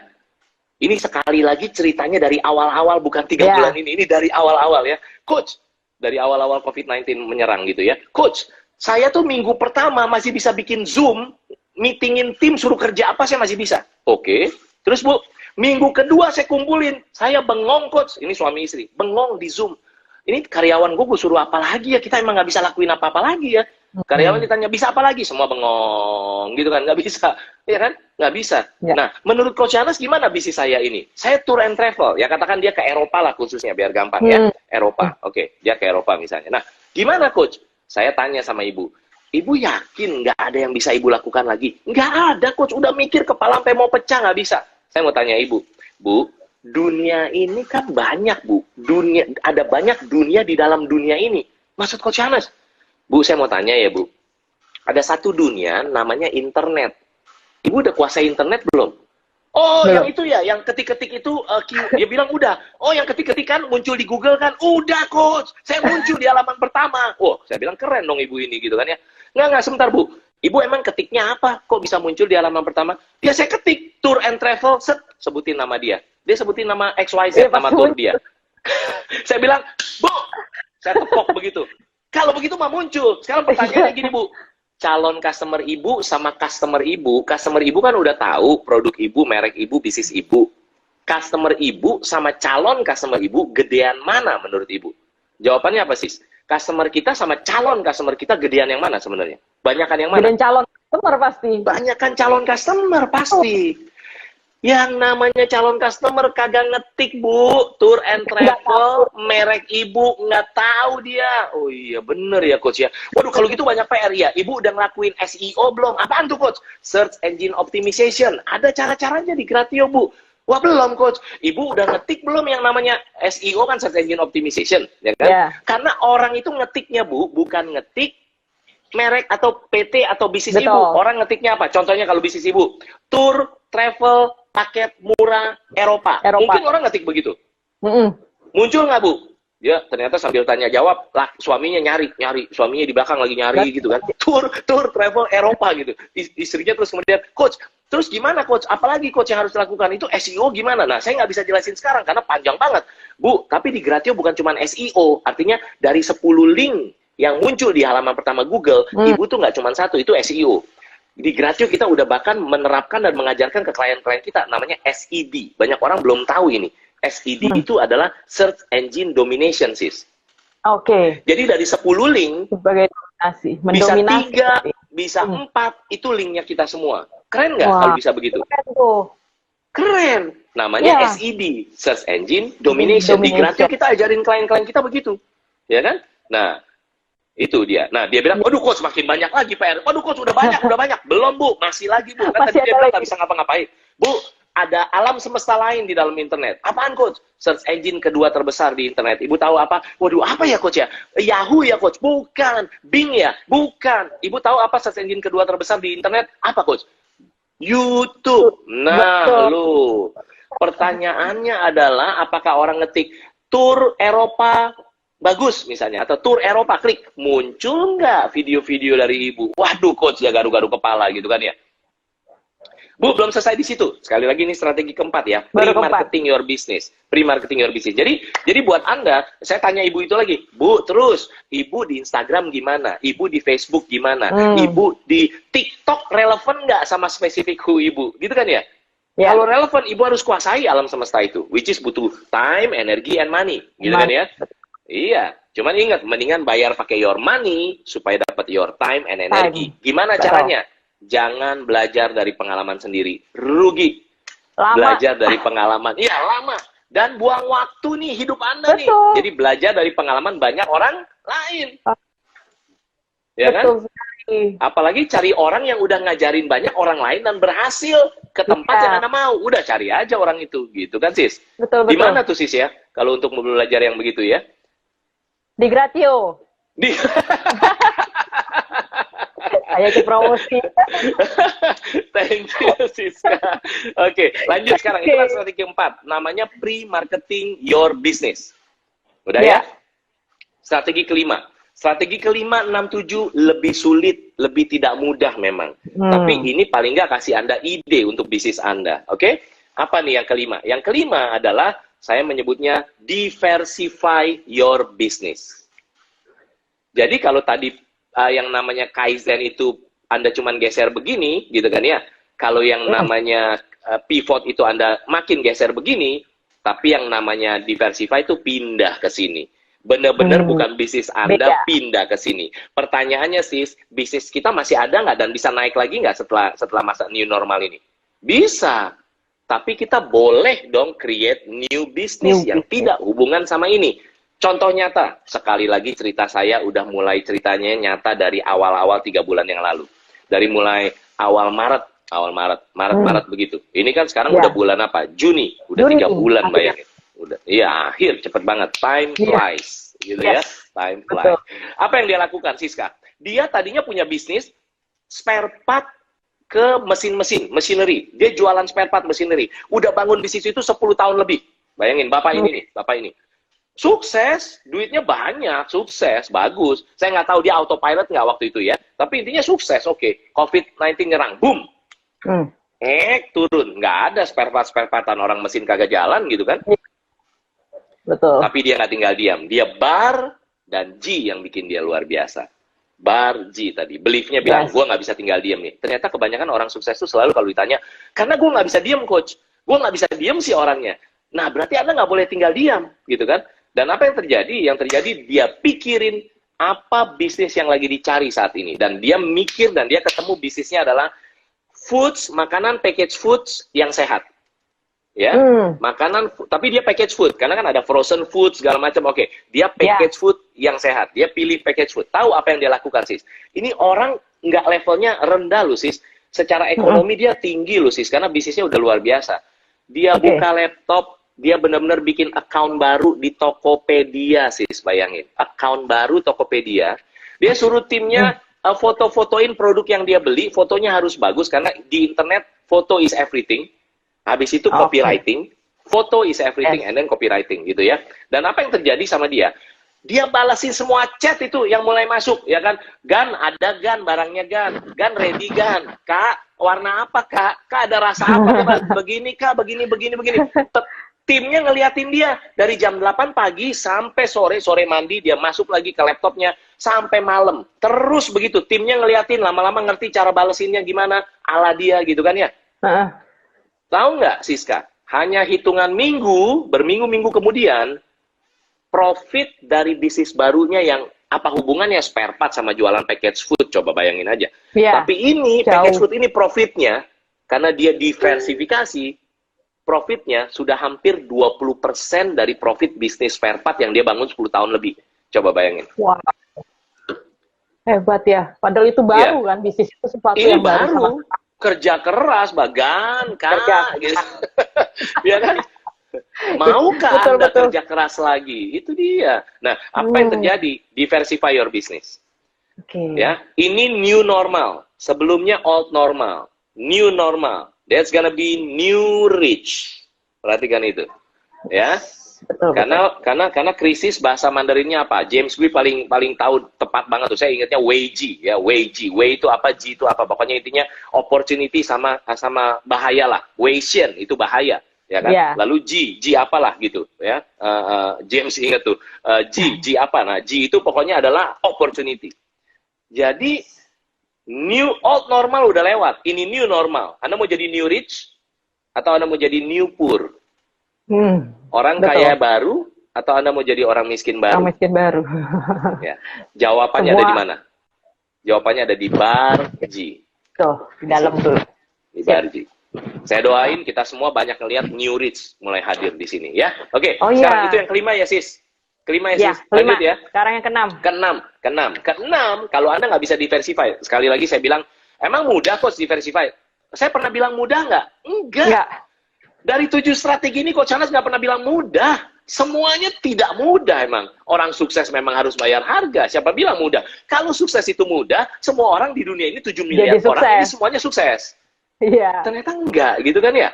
Ini sekali lagi ceritanya dari awal-awal, bukan 3 bulan ini dari awal-awal ya. Coach, dari awal-awal COVID-19 menyerang gitu ya. Coach, saya tuh minggu pertama masih bisa bikin Zoom, meetingin tim suruh kerja apa saya masih bisa. Oke, terus Bu, minggu kedua saya kumpulin, saya bengong Coach, ini suami istri, bengong di Zoom. Ini karyawan gue suruh apa lagi ya, kita emang nggak bisa lakuin apa-apa lagi ya. Karyawan ditanya, bisa apa lagi? Semua bengong, gitu kan, nggak bisa. Ya kan, nggak bisa. Nah, menurut Coach Johannes gimana bisnis saya ini? Saya tour and travel, ya katakan dia ke Eropa lah khususnya, biar gampang ya. Eropa, oke, dia ke Eropa misalnya. Nah, gimana Coach? Saya tanya sama ibu, ibu yakin nggak ada yang bisa ibu lakukan lagi? Nggak ada Coach, udah mikir kepala sampai mau pecah, nggak bisa. Saya mau tanya ibu, Bu, dunia ini kan banyak Bu, ada banyak dunia di dalam dunia ini. Maksud Coach Johannes? Bu, saya mau tanya ya Bu, ada satu dunia namanya internet. Ibu udah kuasai internet belum? Oh, belum. Yang itu ya, yang ketik-ketik itu, dia bilang udah. Oh, yang ketik-ketik kan muncul di Google kan? Udah Coach, saya muncul di halaman pertama. Oh, saya bilang keren dong ibu ini gitu kan ya. Nggak, sebentar Bu. Ibu emang ketiknya apa? Kok bisa muncul di halaman pertama? Ya saya ketik, tour and travel, sebutin nama dia. Dia sebutin nama XYZ, nama tour dia. Saya bilang, Bu, saya tepok begitu. Kalau begitu mah muncul. Sekarang pertanyaannya gini Bu, calon customer ibu sama customer ibu kan udah tahu produk ibu, merek ibu, bisnis ibu. Customer ibu sama calon customer ibu, gedean mana menurut ibu? Jawabannya apa sis? Customer kita sama calon customer kita gedean yang mana sebenarnya? Banyakan yang mana? Gedean calon customer pasti. Banyakan calon customer pasti. Yang namanya calon customer kagak ngetik Bu, tour and travel, merek ibu nggak tahu dia. Oh iya bener ya Coach ya. Waduh kalau gitu banyak PR ya. Ibu udah ngelakuin SEO belum? Apaan tuh Coach? Search Engine Optimization. Ada cara-caranya di Gratio Bu. Wah belum Coach. Ibu udah ngetik belum yang namanya SEO kan Search Engine Optimization, ya kan? Yeah. Karena orang itu ngetiknya Bu, bukan ngetik merek atau PT atau bisnis Betul. Ibu. Orang ngetiknya apa? Contohnya kalau bisnis ibu, tour, travel, paket murah Eropa. Mungkin orang ngetik begitu. Muncul nggak Bu? Ya ternyata sambil tanya jawab, lah suaminya nyari, suaminya di belakang lagi nyari gitu kan. Tour, travel Eropa gitu. Istrinya terus kemudian, Coach, terus gimana Coach? Apalagi Coach yang harus dilakukan? Itu SEO gimana? Nah saya nggak bisa jelasin sekarang karena panjang banget. Bu, tapi di Gratio bukan cuma SEO, artinya dari 10 link yang muncul di halaman pertama Google, ibu tuh nggak cuma satu, itu SEO. Di Gratio kita udah bahkan menerapkan dan mengajarkan ke klien-klien kita, namanya SED. Banyak orang belum tahu ini. SED itu adalah Search Engine Domination, sis. Oke. Jadi dari 10 link, sebagai dominasi, bisa 3, bisa 4, itu linknya kita semua. Keren nggak kalau bisa begitu? Keren tuh. Keren. Namanya SED, Search Engine Domination. Di Gratio kita ajarin klien-klien kita begitu. Ya kan? Nah, itu dia. Nah, dia bilang, waduh Coach, makin banyak lagi PR. Waduh Coach, udah banyak. Belum Bu, masih lagi Bu. Kan tadi dia bilang nggak bisa ngapa-ngapain. Bu, ada alam semesta lain di dalam internet. Apaan Coach? Search engine kedua terbesar di internet. Ibu tahu apa? Waduh, apa ya Coach ya? Yahoo ya Coach? Bukan. Bing ya? Bukan. Ibu tahu apa search engine kedua terbesar di internet? Apa Coach? YouTube. Nah, lu. Pertanyaannya adalah, apakah orang ngetik tour Eropa bagus misalnya, atau tour Eropa, klik, muncul nggak video-video dari ibu? Waduh Coach, ya garu-garu kepala gitu kan ya. Bu, belum selesai di situ. Sekali lagi ini strategi keempat ya. Pre-marketing your business. Pre-marketing your business. Jadi buat Anda, saya tanya ibu itu lagi, Bu, terus ibu di Instagram gimana? Ibu di Facebook gimana? Ibu di TikTok relevan nggak sama spesifik who ibu? Gitu kan ya? Yeah. Kalau relevan, ibu harus kuasai alam semesta itu. Which is butuh time, energy, and money. Gitu kan ya? Iya. Cuman ingat, mendingan bayar pakai your money supaya dapat your time and energy. Gimana caranya? Jangan belajar dari pengalaman sendiri. Rugi. Lama. Belajar dari pengalaman. Iya, lama. Dan buang waktu nih hidup Anda nih. Jadi belajar dari pengalaman banyak orang lain. Ya kan? Apalagi cari orang yang udah ngajarin banyak orang lain dan berhasil ke tempat yang Anda mau. Udah cari aja orang itu. Gitu kan, Sis? Betul. Di mana tuh, Sis ya? Kalau untuk belajar yang begitu ya? Di Gratio. Saya ke promosi. Thank you, Siska. Oke, lanjut sekarang. Itu strategi 4. Namanya pre-marketing your business. Udah ya? Strategi kelima. Strategi kelima, 6-7, lebih sulit, lebih tidak mudah memang. Tapi ini paling nggak kasih Anda ide untuk bisnis Anda. Oke? Apa nih yang kelima? Yang kelima adalah, saya menyebutnya diversify your business. Jadi kalau tadi yang namanya Kaizen itu Anda cuman geser begini, gitu kan ya. Kalau yang namanya pivot itu Anda makin geser begini, tapi yang namanya diversify itu pindah ke sini. Benar-benar bukan bisnis Anda pindah ke sini. Pertanyaannya, Sis, bisnis kita masih ada nggak dan bisa naik lagi nggak setelah masa new normal ini? Bisa. Tapi kita boleh dong create new business yang tidak hubungan sama ini. Contoh nyata, sekali lagi cerita saya udah mulai ceritanya nyata dari awal-awal 3 bulan yang lalu. Dari mulai awal Maret begitu. Ini kan sekarang udah bulan apa? Juni. Udah 3 bulan bayangin. Udah, iya, akhir cepet banget. Time flies, gitu ya. Time flies. Apa yang dia lakukan, Siska? Dia tadinya punya bisnis spare part ke machinery. Dia jualan spare part machinery. Udah bangun bisnis itu 10 tahun lebih. Bayangin, bapak ini. Sukses, duitnya banyak, sukses, bagus. Saya nggak tahu dia autopilot nggak waktu itu ya. Tapi intinya sukses, oke. COVID-19 nyerang, boom. Turun. Nggak ada spare part-an orang mesin kagak jalan gitu kan. Betul. Tapi dia nggak tinggal diam. Dia bar dan G yang bikin dia luar biasa. Bar G tadi. Beliefnya bilang, gue nggak bisa tinggal diam nih. Ternyata kebanyakan orang sukses itu selalu kalau ditanya, karena gue nggak bisa diam, coach. Gue nggak bisa diam sih orangnya. Nah, berarti Anda nggak boleh tinggal diam, gitu kan. Dan apa yang terjadi? Yang terjadi dia pikirin apa bisnis yang lagi dicari saat ini. Dan dia mikir dan dia ketemu bisnisnya adalah foods, makanan package foods yang sehat. Ya, makanan, tapi dia package food. Karena kan ada frozen food, segala macam. Oke, dia package food yang sehat. Dia pilih package food. Tahu apa yang dia lakukan, Sis? Ini orang nggak levelnya rendah loh, Sis. Secara ekonomi dia tinggi loh, Sis. Karena bisnisnya udah luar biasa. Dia buka laptop, dia benar-benar bikin account baru di Tokopedia, Sis, bayangin. Account baru Tokopedia. Dia suruh timnya foto-fotoin produk yang dia beli, fotonya harus bagus, karena di internet, foto is everything. Habis itu copywriting, foto is everything, and then copywriting, gitu ya. Dan apa yang terjadi sama dia? Dia balasin semua chat itu yang mulai masuk, ya kan? Gan, ada Gan, barangnya Gan. Gan, ready Gan. Kak, warna apa, Kak? Kak, ada rasa apa? Begini, Kak, begini. Timnya ngeliatin dia dari jam 8 pagi sampai sore mandi, dia masuk lagi ke laptopnya sampai malam. Terus begitu, timnya ngeliatin, lama-lama ngerti cara balesinnya gimana, ala dia gitu kan ya. Tahu nggak, Siska? Hanya hitungan minggu, berminggu-minggu kemudian, profit dari bisnis barunya yang apa hubungannya spare part sama jualan package food, coba bayangin aja. Tapi ini, package food ini profitnya, karena dia diversifikasi, profitnya sudah hampir 20% dari profit bisnis spare part yang dia bangun 10 tahun lebih. Coba bayangin. Wow. Hebat ya. Padahal itu baru kan, bisnis itu sesuatu yang baru. Kerja keras, bagan, Kak. Gitu. Ya kan? Maukah Anda kerja keras lagi? Itu dia. Nah, apa yang terjadi? Diversify your business. Ya, ini new normal. Sebelumnya old normal. New normal. That's gonna be new rich. Perhatikan itu. Ya. betul. Karena krisis bahasa Mandarinnya apa? James Gue paling tahu tepat banget tuh. Saya ingatnya Wei Ji ya, Wei Ji. Wei itu apa, Ji itu apa? Pokoknya intinya opportunity sama bahaya lah. Wei Xian itu bahaya, ya kan? Yeah. Lalu Ji apalah gitu ya. James ingat tuh. Ji apa? Nah, Ji itu pokoknya adalah opportunity. Jadi old normal udah lewat. Ini new normal. Anda mau jadi new rich atau Anda mau jadi new poor? Orang betul. kaya baru atau Anda mau jadi orang miskin baru? Orang miskin baru. Ya. Jawabannya ada di mana? Jawabannya ada di Barji. Tuh, di dalam tuh. Di Barji. Saya doain kita semua banyak ngelihat new rich mulai hadir di sini ya. Oke, sekarang itu yang kelima ya, Sis. Kelima ya, Sis. Lanjut ya. Sekarang yang Keenam. Kalau Anda nggak bisa diversify, sekali lagi saya bilang, emang mudah kok diversify. Saya pernah bilang mudah nggak? Enggak. Dari 7 strategi ini Coach Hanas nggak pernah bilang mudah. Semuanya tidak mudah emang. Orang sukses memang harus bayar harga. Siapa bilang mudah? Kalau sukses itu mudah, semua orang di dunia ini 7 miliar orang ini semuanya sukses. Iya. Ternyata enggak, gitu kan ya?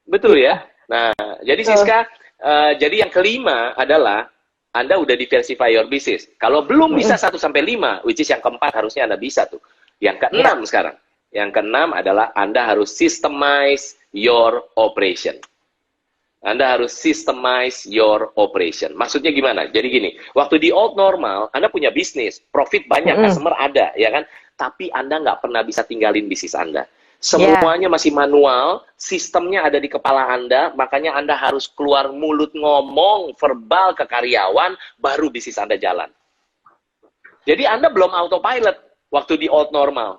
Betul ya? Nah, jadi Siska, jadi yang kelima adalah Anda udah diversify your business. Kalau belum bisa 1-5, which is yang keempat harusnya Anda bisa tuh. Yang keenam sekarang. Yang keenam adalah Anda harus systemize your operation. Anda harus systemize your operation. Maksudnya gimana? Jadi gini, waktu di old normal, Anda punya bisnis, profit banyak, customer ada, ya kan? Tapi Anda nggak pernah bisa tinggalin bisnis Anda. Semuanya masih manual, sistemnya ada di kepala Anda, makanya Anda harus keluar mulut ngomong, verbal ke karyawan, baru bisnis Anda jalan. Jadi Anda belum autopilot waktu di old normal.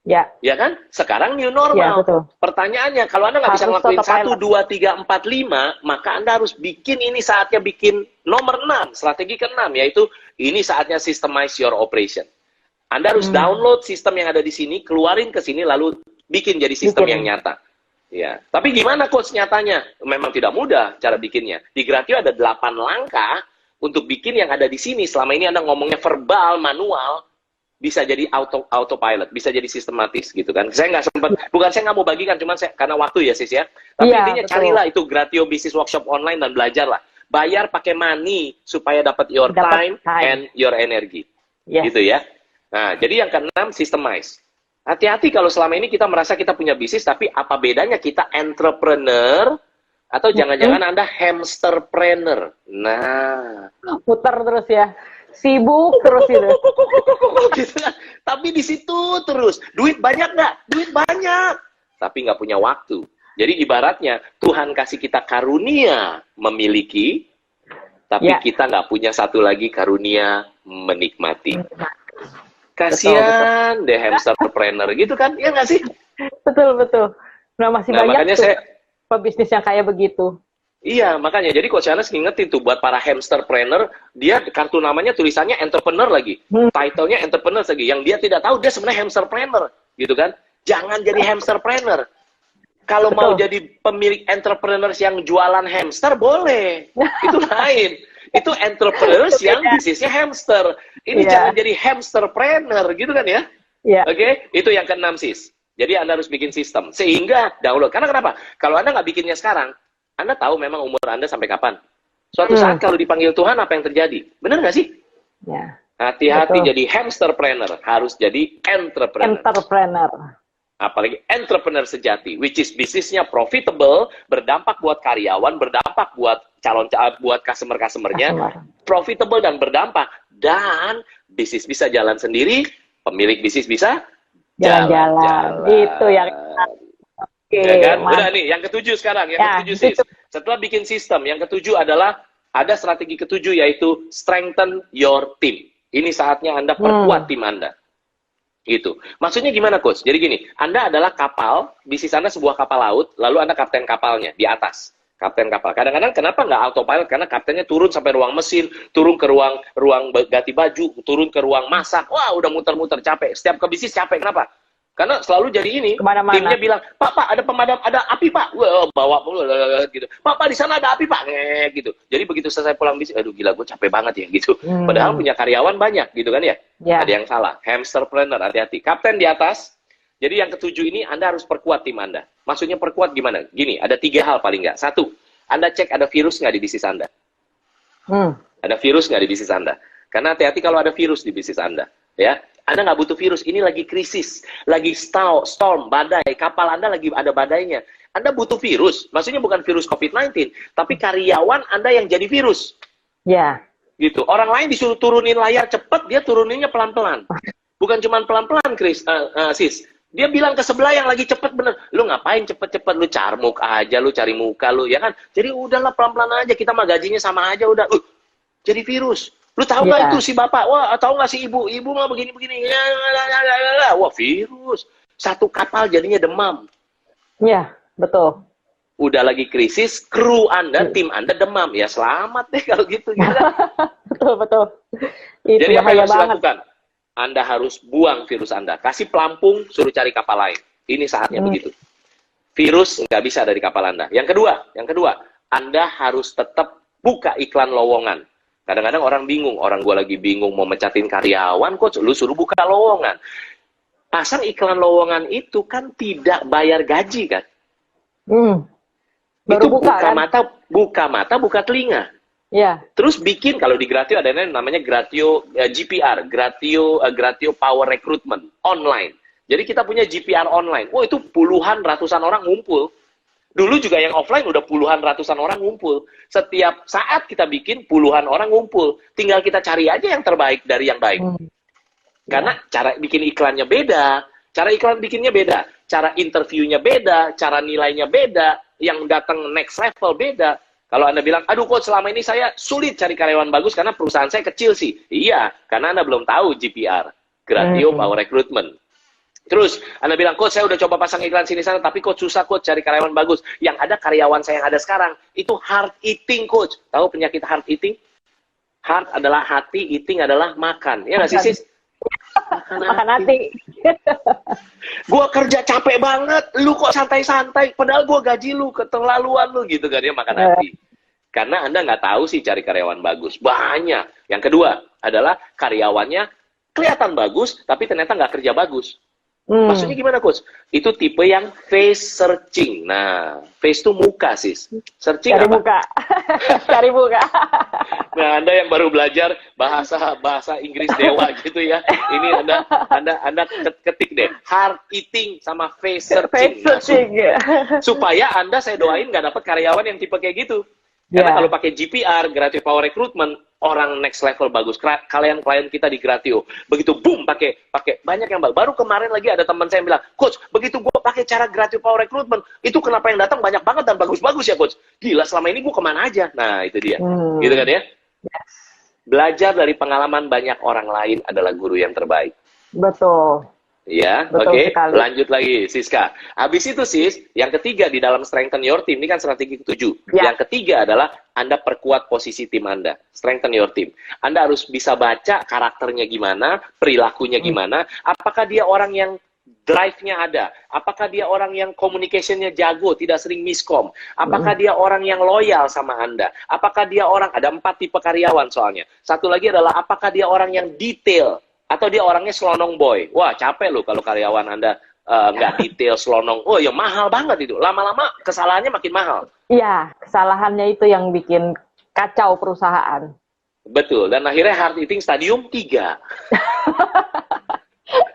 Ya kan? Sekarang new normal. Pertanyaannya, kalau Anda nggak bisa ngelakuin 1, 2, 3, 4, 5, maka Anda harus bikin ini saatnya bikin nomor 6, strategi ke-6, yaitu ini saatnya systemize your operation. Anda harus download sistem yang ada di sini, keluarin ke sini, lalu bikin jadi sistem yang nyata. Ya. Tapi gimana coach nyatanya? Memang tidak mudah cara bikinnya. Di Gratio ada 8 langkah untuk bikin yang ada di sini. Selama ini Anda ngomongnya verbal, manual, bisa jadi autopilot, bisa jadi sistematis gitu kan. Saya nggak sempat, bukan saya nggak mau bagikan, cuman karena waktu ya Sis ya. Tapi intinya carilah itu Gratio Business Workshop online dan belajarlah. Bayar pakai money supaya dapat your time and your energy. Gitu ya. Nah, jadi yang keenam, systemize. Hati-hati kalau selama ini kita merasa kita punya bisnis, tapi apa bedanya kita entrepreneur atau jangan-jangan Anda hamsterpreneur. Nah, putar terus ya. Sibuk terus itu. Gitu kan? Tapi di situ terus. Duit banyak nggak? Duit banyak. Tapi nggak punya waktu. Jadi ibaratnya Tuhan kasih kita karunia memiliki, tapi kita nggak punya satu lagi karunia menikmati. Kasian deh hamsterpreneur gitu kan? Iya nggak sih? Betul. Nah, masih banyak makanya tuh pebisnis yang kayak begitu. Iya, makanya. Jadi Coach Hanas ngingetin tuh buat para hamsterpreneur, dia kartu namanya tulisannya entrepreneur lagi. Title-nya entrepreneur lagi. Yang dia tidak tahu, dia sebenarnya hamsterpreneur. Gitu kan? Jangan jadi hamsterpreneur. Kalau mau jadi pemilik entrepreneurs yang jualan hamster, boleh. Itu lain. Itu entrepreneurs yang bisnisnya hamster. Ini jangan jadi hamsterpreneur. Gitu kan ya? Oke? Itu yang keenam, Sis. Jadi Anda harus bikin sistem. Sehingga download. Karena kenapa? Kalau Anda nggak bikinnya sekarang, Anda tahu memang umur Anda sampai kapan. Suatu saat kalau dipanggil Tuhan, apa yang terjadi? Benar nggak sih? Ya. Hati-hati jadi hamsterpreneur. Harus jadi entrepreneur. Apalagi entrepreneur sejati, which is bisnisnya profitable, berdampak buat karyawan, berdampak buat buat customer-nya, profitable dan berdampak. Dan bisnis bisa jalan sendiri, pemilik bisnis bisa jalan-jalan. Itu yang ya kan? Udah nih, yang ketujuh sekarang. Yang ketujuh, Sis. Setelah bikin sistem, yang ketujuh adalah ada strategi ketujuh, yaitu strengthen your team. Ini saatnya Anda perkuat tim Anda. Gitu. Maksudnya gimana, Coach? Jadi gini, Anda adalah kapal, bisnis Anda sebuah kapal laut, lalu Anda kapten kapalnya, di atas. Kapten kapal. Kadang-kadang kenapa nggak autopilot? Karena kaptennya turun sampai ruang mesin, turun ke ruang ganti baju, turun ke ruang masak. Wah, udah muter-muter, capek. Setiap ke bisnis capek. Kenapa? Karena selalu jadi ini, timnya bilang, Pak, ada pemadam, ada api, Pak. Wah, bawa gitu. Pak, di sana ada api, Pak. Gitu. Jadi begitu selesai pulang bisnis, aduh gila, gue capek banget ya, gitu. Padahal punya karyawan banyak, gitu kan ya? Ada yang salah. Hamsterpreneur, hati-hati. Kapten di atas. Jadi yang ketujuh ini, Anda harus perkuat tim Anda. Maksudnya perkuat gimana? Gini, ada 3 hal paling nggak. 1, Anda cek ada virus nggak di bisnis Anda. Ada virus nggak di bisnis Anda? Karena hati-hati kalau ada virus di bisnis Anda, ya. Anda nggak butuh virus. Ini lagi krisis, lagi storm, badai. Kapal Anda lagi ada badainya. Anda butuh virus. Maksudnya bukan virus COVID-19, tapi karyawan Anda yang jadi virus. Ya. Gitu. Orang lain disuruh turunin layar cepat, dia turuninnya pelan-pelan. Bukan cuma pelan-pelan, Sis. Dia bilang ke sebelah yang lagi cepet bener. Lu ngapain cepet-cepet? Lu carmuk aja, lu cari muka lu, ya kan? Jadi udahlah pelan-pelan aja. Kita mah gajinya sama aja udah. Jadi virus. Lu tahu nggak itu si bapak? Wah, tahu nggak si ibu? Ibu mah begini-begini. Wah, virus. Satu kapal jadinya demam. Iya, betul. Udah lagi krisis, kru Anda, tim Anda demam. Ya selamat deh kalau gitu. Betul. Itu jadi apa yang harus banget. dilakukan? Anda harus buang virus Anda. Kasih pelampung, suruh cari kapal lain. Ini saatnya begitu. Virus nggak bisa dari kapal Anda. Yang kedua, Anda harus tetap buka iklan lowongan. Kadang-kadang orang bingung, orang gue lagi bingung mau mecatin karyawan, coach, lu suruh buka lowongan. Pasang iklan lowongan itu kan tidak bayar gaji kan? Baru itu buka, kan? buka mata, buka telinga. Ya. Terus bikin, kalau di Gratio ada namanya Gratio GPR, Gratio Power Recruitment online. Jadi kita punya GPR online. Itu puluhan, ratusan orang ngumpul. Dulu juga yang offline udah puluhan, ratusan orang ngumpul. Setiap saat kita bikin, puluhan orang ngumpul. Tinggal kita cari aja yang terbaik dari yang baik. Karena cara bikin iklannya beda, cara iklan bikinnya beda, cara interviewnya beda, cara nilainya beda, yang datang next level beda. Kalau Anda bilang, aduh coach selama ini saya sulit cari karyawan bagus karena perusahaan saya kecil sih. Iya, karena Anda belum tahu GPR, Gratio Power Recruitment. Terus Anda bilang, coach saya udah coba pasang iklan sini sana, tapi coach susah coach cari karyawan bagus. Yang ada karyawan saya yang ada sekarang, itu hard eating coach. Tahu penyakit hard eating? Hard adalah hati, eating adalah makan. Ya nggak sih, Sis? Makan hati. Gua kerja capek banget, lu kok santai-santai, padahal gua gaji lu, keterlaluan lu, gitu kan, dia makan hati. Karena Anda nggak tahu sih cari karyawan bagus. Banyak. Yang kedua adalah karyawannya kelihatan bagus, tapi ternyata nggak kerja bagus. Maksudnya gimana, Coach? Itu tipe yang face searching. Nah, face itu muka, Sis. Searching cari apa? Muka. Cari muka. Nah, Anda yang baru belajar bahasa Inggris dewa gitu ya. Ini Anda ketik deh. Hard eating sama face searching. Face searching. Supaya Anda, saya doain nggak dapat karyawan yang tipe kayak gitu. Karena kalau pakai GPR, Gratio Power Recruitment, orang next level bagus. Klien kita di Gratio, begitu boom pakai banyak yang bagus. Baru kemarin lagi ada teman saya yang bilang, coach, begitu gue pakai cara Gratio Power Recruitment, itu kenapa yang datang banyak banget dan bagus-bagus ya, coach? Gila, selama ini gue kemana aja? Nah, itu dia. Gitu kan ya? Belajar dari pengalaman banyak orang lain adalah guru yang terbaik. Betul. Ya, oke. Lanjut lagi, Siska. Habis itu, Sis, yang ketiga di dalam strengthen your team, ini kan strategi ke-7. Yang ketiga adalah Anda perkuat posisi tim Anda. Strengthen your team. Anda harus bisa baca karakternya gimana, perilakunya gimana, apakah dia orang yang drive-nya ada, apakah dia orang yang communication-nya jago, tidak sering miskom, apakah dia orang yang loyal sama Anda, apakah dia orang, ada 4 tipe karyawan soalnya. Satu lagi adalah apakah dia orang yang detail, atau dia orangnya selonong boy. Wah, capek loh kalau karyawan Anda nggak detail, selonong. Oh, ya mahal banget itu. Lama-lama kesalahannya makin mahal. Iya, kesalahannya itu yang bikin kacau perusahaan. Betul. Dan akhirnya hard eating stadium 3.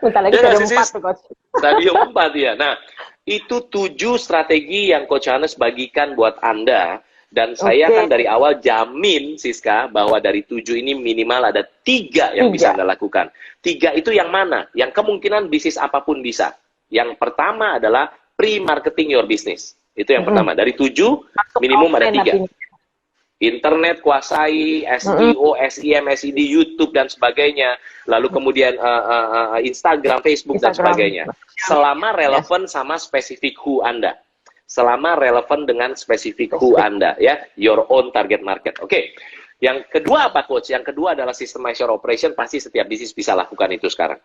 Bentar lagi stadium 4 tuh, Coach. Stadium 4 ya. Nah, itu 7 strategi yang Coach Hannes bagikan buat Anda. Dan saya kan dari awal jamin, Siska, bahwa dari 7 ini minimal ada 3 yang bisa Anda lakukan. 3 itu yang mana? Yang kemungkinan bisnis apapun bisa. Yang pertama adalah pre-marketing your business. Itu yang pertama. Dari 7, minimum ada 3. Internet kuasai, SEO, SEM, SED, YouTube, dan sebagainya. Lalu kemudian Instagram, Facebook, dan sebagainya. Selama relevan sama spesifik who Anda. Selama relevan dengan spesifik who Anda, ya, your own target market. Oke. Yang kedua apa, Coach? Yang kedua adalah systemize your operation. Pasti setiap bisnis bisa lakukan itu sekarang.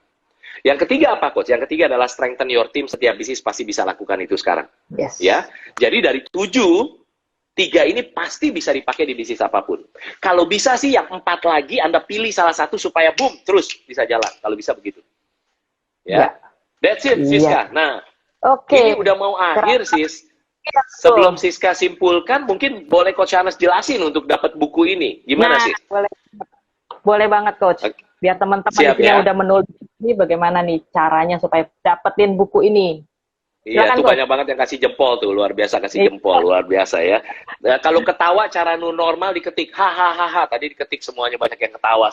Yang ketiga apa, Coach? Yang ketiga adalah strengthen your team. Setiap bisnis pasti bisa lakukan itu sekarang. Yes. Ya. Jadi dari 7, 3 ini pasti bisa dipakai di bisnis apapun. Kalau bisa sih yang 4 lagi Anda pilih salah satu supaya boom terus bisa jalan. Kalau bisa begitu. Ya. That's it, Siska. Nah, ini udah mau akhir, Sis. Iya, sebelum Siska simpulkan, mungkin boleh Coach Hanes jelasin untuk dapat buku ini. Gimana sih? Boleh banget Coach. Biar teman-teman di sini udah menulis ini bagaimana nih caranya supaya dapetin buku ini. Iya, tuh banyak banget yang kasih jempol tuh, luar biasa kasih jempol, luar biasa ya. Nah, kalau ketawa cara normal diketik hahaha, tadi diketik semuanya banyak yang ketawa.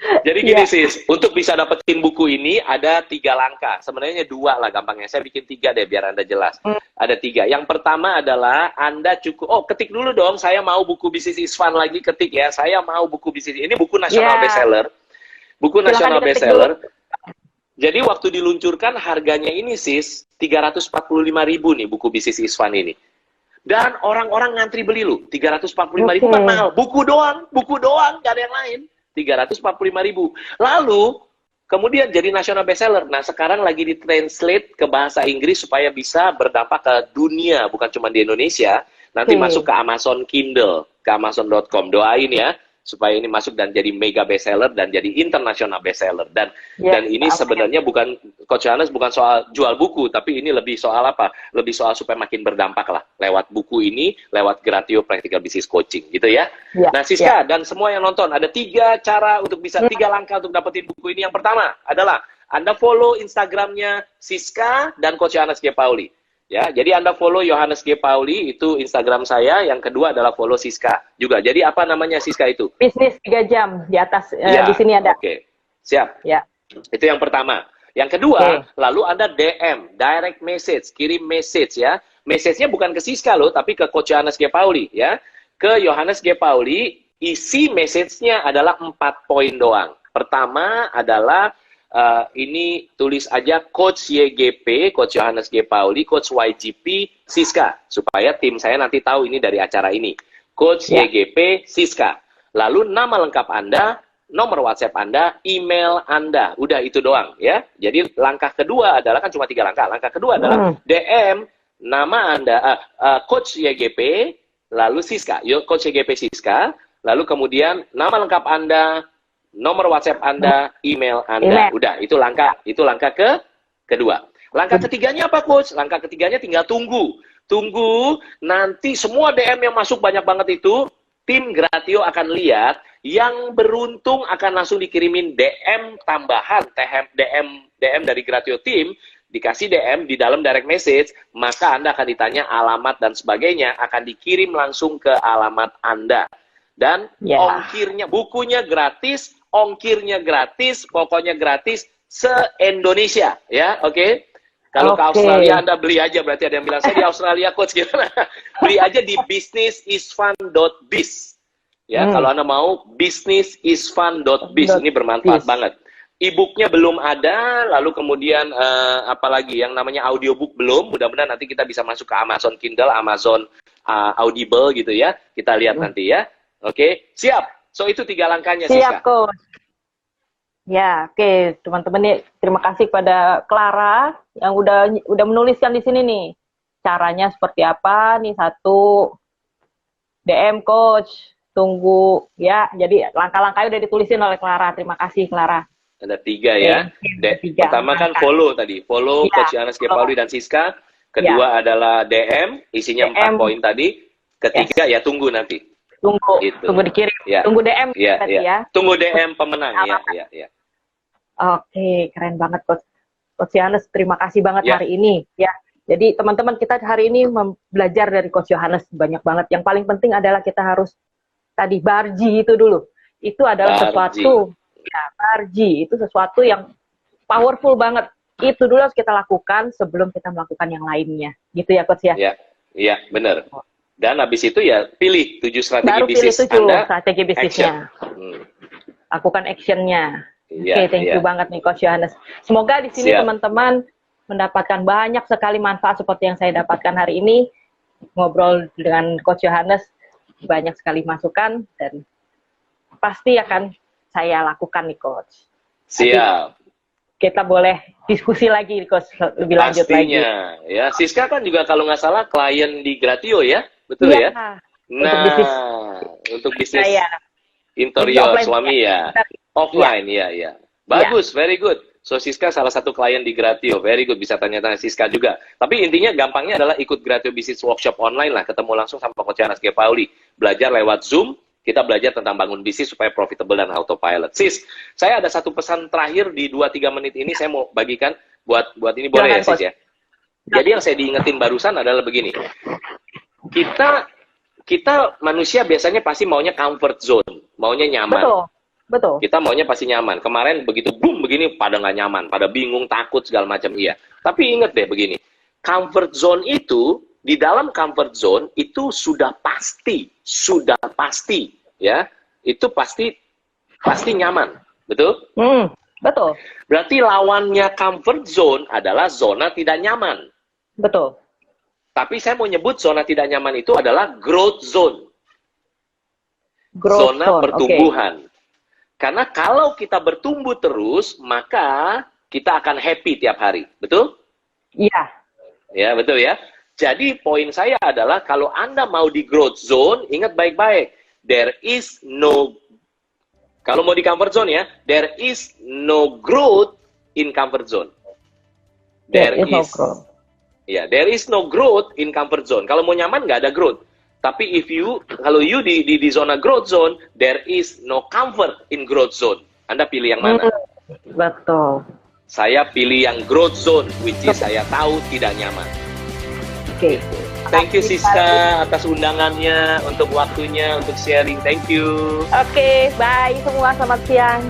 Jadi gini sis, untuk bisa dapetin buku ini ada 3 langkah. Sebenarnya 2 lah gampangnya. Saya bikin 3 deh biar Anda jelas. Ada 3. Yang pertama adalah Anda cukup, ketik dulu dong. Saya mau buku bisnis is fun lagi, ketik ya. Saya mau buku bisnis. Ini buku nasional bestseller. Buku nasional bestseller. Jadi waktu diluncurkan harganya ini sis 345.000 nih buku bisnis is fun ini. Dan orang-orang ngantri beli lu. 345.000 kan mahal. Buku doang, gak ada yang lain. 345.000. Lalu kemudian jadi nasional bestseller. Nah, sekarang lagi ditranslate ke bahasa Inggris supaya bisa berdampak ke dunia, bukan cuma di Indonesia. Nanti masuk ke Amazon Kindle, ke Amazon.com. Doain ya supaya ini masuk dan jadi mega bestseller dan jadi internasional bestseller. Dan ini sebenarnya bukan Coach Hanes bukan soal jual buku, tapi ini lebih soal apa? Lebih soal supaya makin berdampak lah lewat buku ini, lewat Gratio Practical Business Coaching gitu ya. Nah, Siska dan semua yang nonton ada 3 cara untuk bisa 3 langkah untuk dapetin buku ini. Yang pertama adalah Anda follow Instagramnya Siska dan Coach Hanes G. Pauli. Ya, jadi Anda follow Yohanes G. Pauli, itu Instagram saya. Yang kedua adalah follow Siska juga. Jadi apa namanya Siska itu? Bisnis 3 jam di atas, di sini ada. Oke, siap. Ya. Itu yang pertama. Yang kedua, lalu Anda DM, direct message, kirim message ya. Message-nya bukan ke Siska loh, tapi ke Coach Yohanes G. Pauli ya. Ke Yohanes G. Pauli, isi message-nya adalah 4 poin doang. Pertama adalah ini tulis aja Coach YGP, Coach Yohanes G. Pauli, Coach YGP, Siska. Supaya tim saya nanti tahu ini dari acara ini. Coach YGP, Siska. Lalu nama lengkap Anda, nomor WhatsApp Anda, email Anda. Udah itu doang ya. Jadi langkah kedua adalah, kan cuma 3 langkah. Langkah kedua adalah DM nama Anda, Coach YGP, lalu Siska. Coach YGP Siska. Lalu kemudian nama lengkap Anda, nomor WhatsApp Anda, email Anda. Udah, itu langkah kedua. Langkah ketiganya apa, Coach? Langkah ketiganya tinggal tunggu. Tunggu, nanti semua DM yang masuk banyak banget itu, tim Gratio akan lihat, yang beruntung akan langsung dikirimin DM tambahan, DM dari Gratio Team, dikasih DM di dalam direct message, maka Anda akan ditanya alamat dan sebagainya, akan dikirim langsung ke alamat Anda. Dan ongkirnya, bukunya gratis, ongkirnya gratis, pokoknya gratis se-Indonesia, ya, oke? Kalau ke Australia Anda beli aja, berarti ada yang bilang, saya di Australia Coach, gimana? Beli aja di businessisfun.biz. Ya, kalau Anda mau, businessisfun.biz, ini bermanfaat banget. E-booknya belum ada, lalu kemudian apalagi yang namanya audiobook belum, mudah-mudahan nanti kita bisa masuk ke Amazon Kindle, Amazon Audible gitu ya, kita lihat nanti ya. Oke, siap. So itu 3 langkahnya, Siska. Siap, Coach. Ya, oke, teman-teman nih, terima kasih pada Clara yang udah menuliskan di sini nih. Caranya seperti apa? Nih 1 DM Coach, tunggu ya. Jadi langkah-langkahnya udah ditulisin oleh Clara. Terima kasih, Clara. Ada 3 ya. Pertama kan follow tadi, follow Coach Yohanes G. Pauli dan Siska. Kedua adalah DM, isinya 4 poin tadi. Ketiga ya tunggu nanti. Tunggu dikirim, tunggu DM ya. Tunggu DM pemenang ya. Oke, keren banget Coach Yohanes, terima kasih banget hari ini ya. Jadi teman-teman, kita hari ini belajar dari Coach Yohanes banyak banget. Yang paling penting adalah kita harus tadi barji itu dulu. Itu adalah sesuatu barji itu sesuatu yang powerful banget. Itu dulu harus kita lakukan sebelum kita melakukan yang lainnya. Gitu ya Coach ya? Iya, benar. Dan habis itu ya pilih 7 strategi baru bisnis pilih 7 Anda, strategi bisnisnya. Lakukan actionnya. Oke, thank you banget nih Coach Yohanes. Semoga di sini teman-teman mendapatkan banyak sekali manfaat seperti yang saya dapatkan hari ini. Ngobrol dengan Coach Yohanes, banyak sekali masukan dan pasti akan saya lakukan nih Coach. Siap. Kita boleh diskusi lagi Coach, lebih lanjut lagi. Pastinya. Ya, Siska kan juga kalau nggak salah klien di Gratio ya? Betul ya? Nah, untuk bisnis interior suami ya. Offline, ya. Bagus, very good. So Siska salah satu klien di Gratio, very good, bisa tanya-tanya Siska juga. Tapi intinya gampangnya adalah ikut Gratio Business Workshop online lah, ketemu langsung sama Coach Yohanes G. Pauli, belajar lewat Zoom, kita belajar tentang bangun bisnis supaya profitable dan autopilot. Sis, saya ada satu pesan terakhir di 2-3 menit ini saya mau bagikan buat ini boleh ya Sis ya. Jadi yang saya diingetin barusan adalah begini, kita manusia biasanya pasti maunya comfort zone, maunya nyaman. Betul. Kita maunya pasti nyaman. Kemarin begitu boom begini pada nggak nyaman, pada bingung, takut segala macam iya. Tapi ingat deh begini, comfort zone itu di dalam comfort zone itu sudah pasti ya, itu pasti nyaman, betul? Betul. Berarti lawannya comfort zone adalah zona tidak nyaman. Betul. Tapi saya mau nyebut zona tidak nyaman itu adalah growth zone. Growth zona zone, pertumbuhan. Okay. Karena kalau kita bertumbuh terus, maka kita akan happy tiap hari. Betul? Iya. Ya, betul ya. Jadi poin saya adalah kalau Anda mau di growth zone, ingat baik-baik. There is no, kalau mau di comfort zone ya, there is no growth in comfort zone. There is no growth. Ya, there is no growth in comfort zone. Kalau mau nyaman, nggak ada growth. Tapi kalau you di zona growth zone, there is no comfort in growth zone. Anda pilih yang mana? Betul. Saya pilih yang growth zone, which is saya tahu tidak nyaman. Oke. Thank you Siska atas undangannya, untuk waktunya, untuk sharing. Thank you. Oke, bye semua. Selamat siang.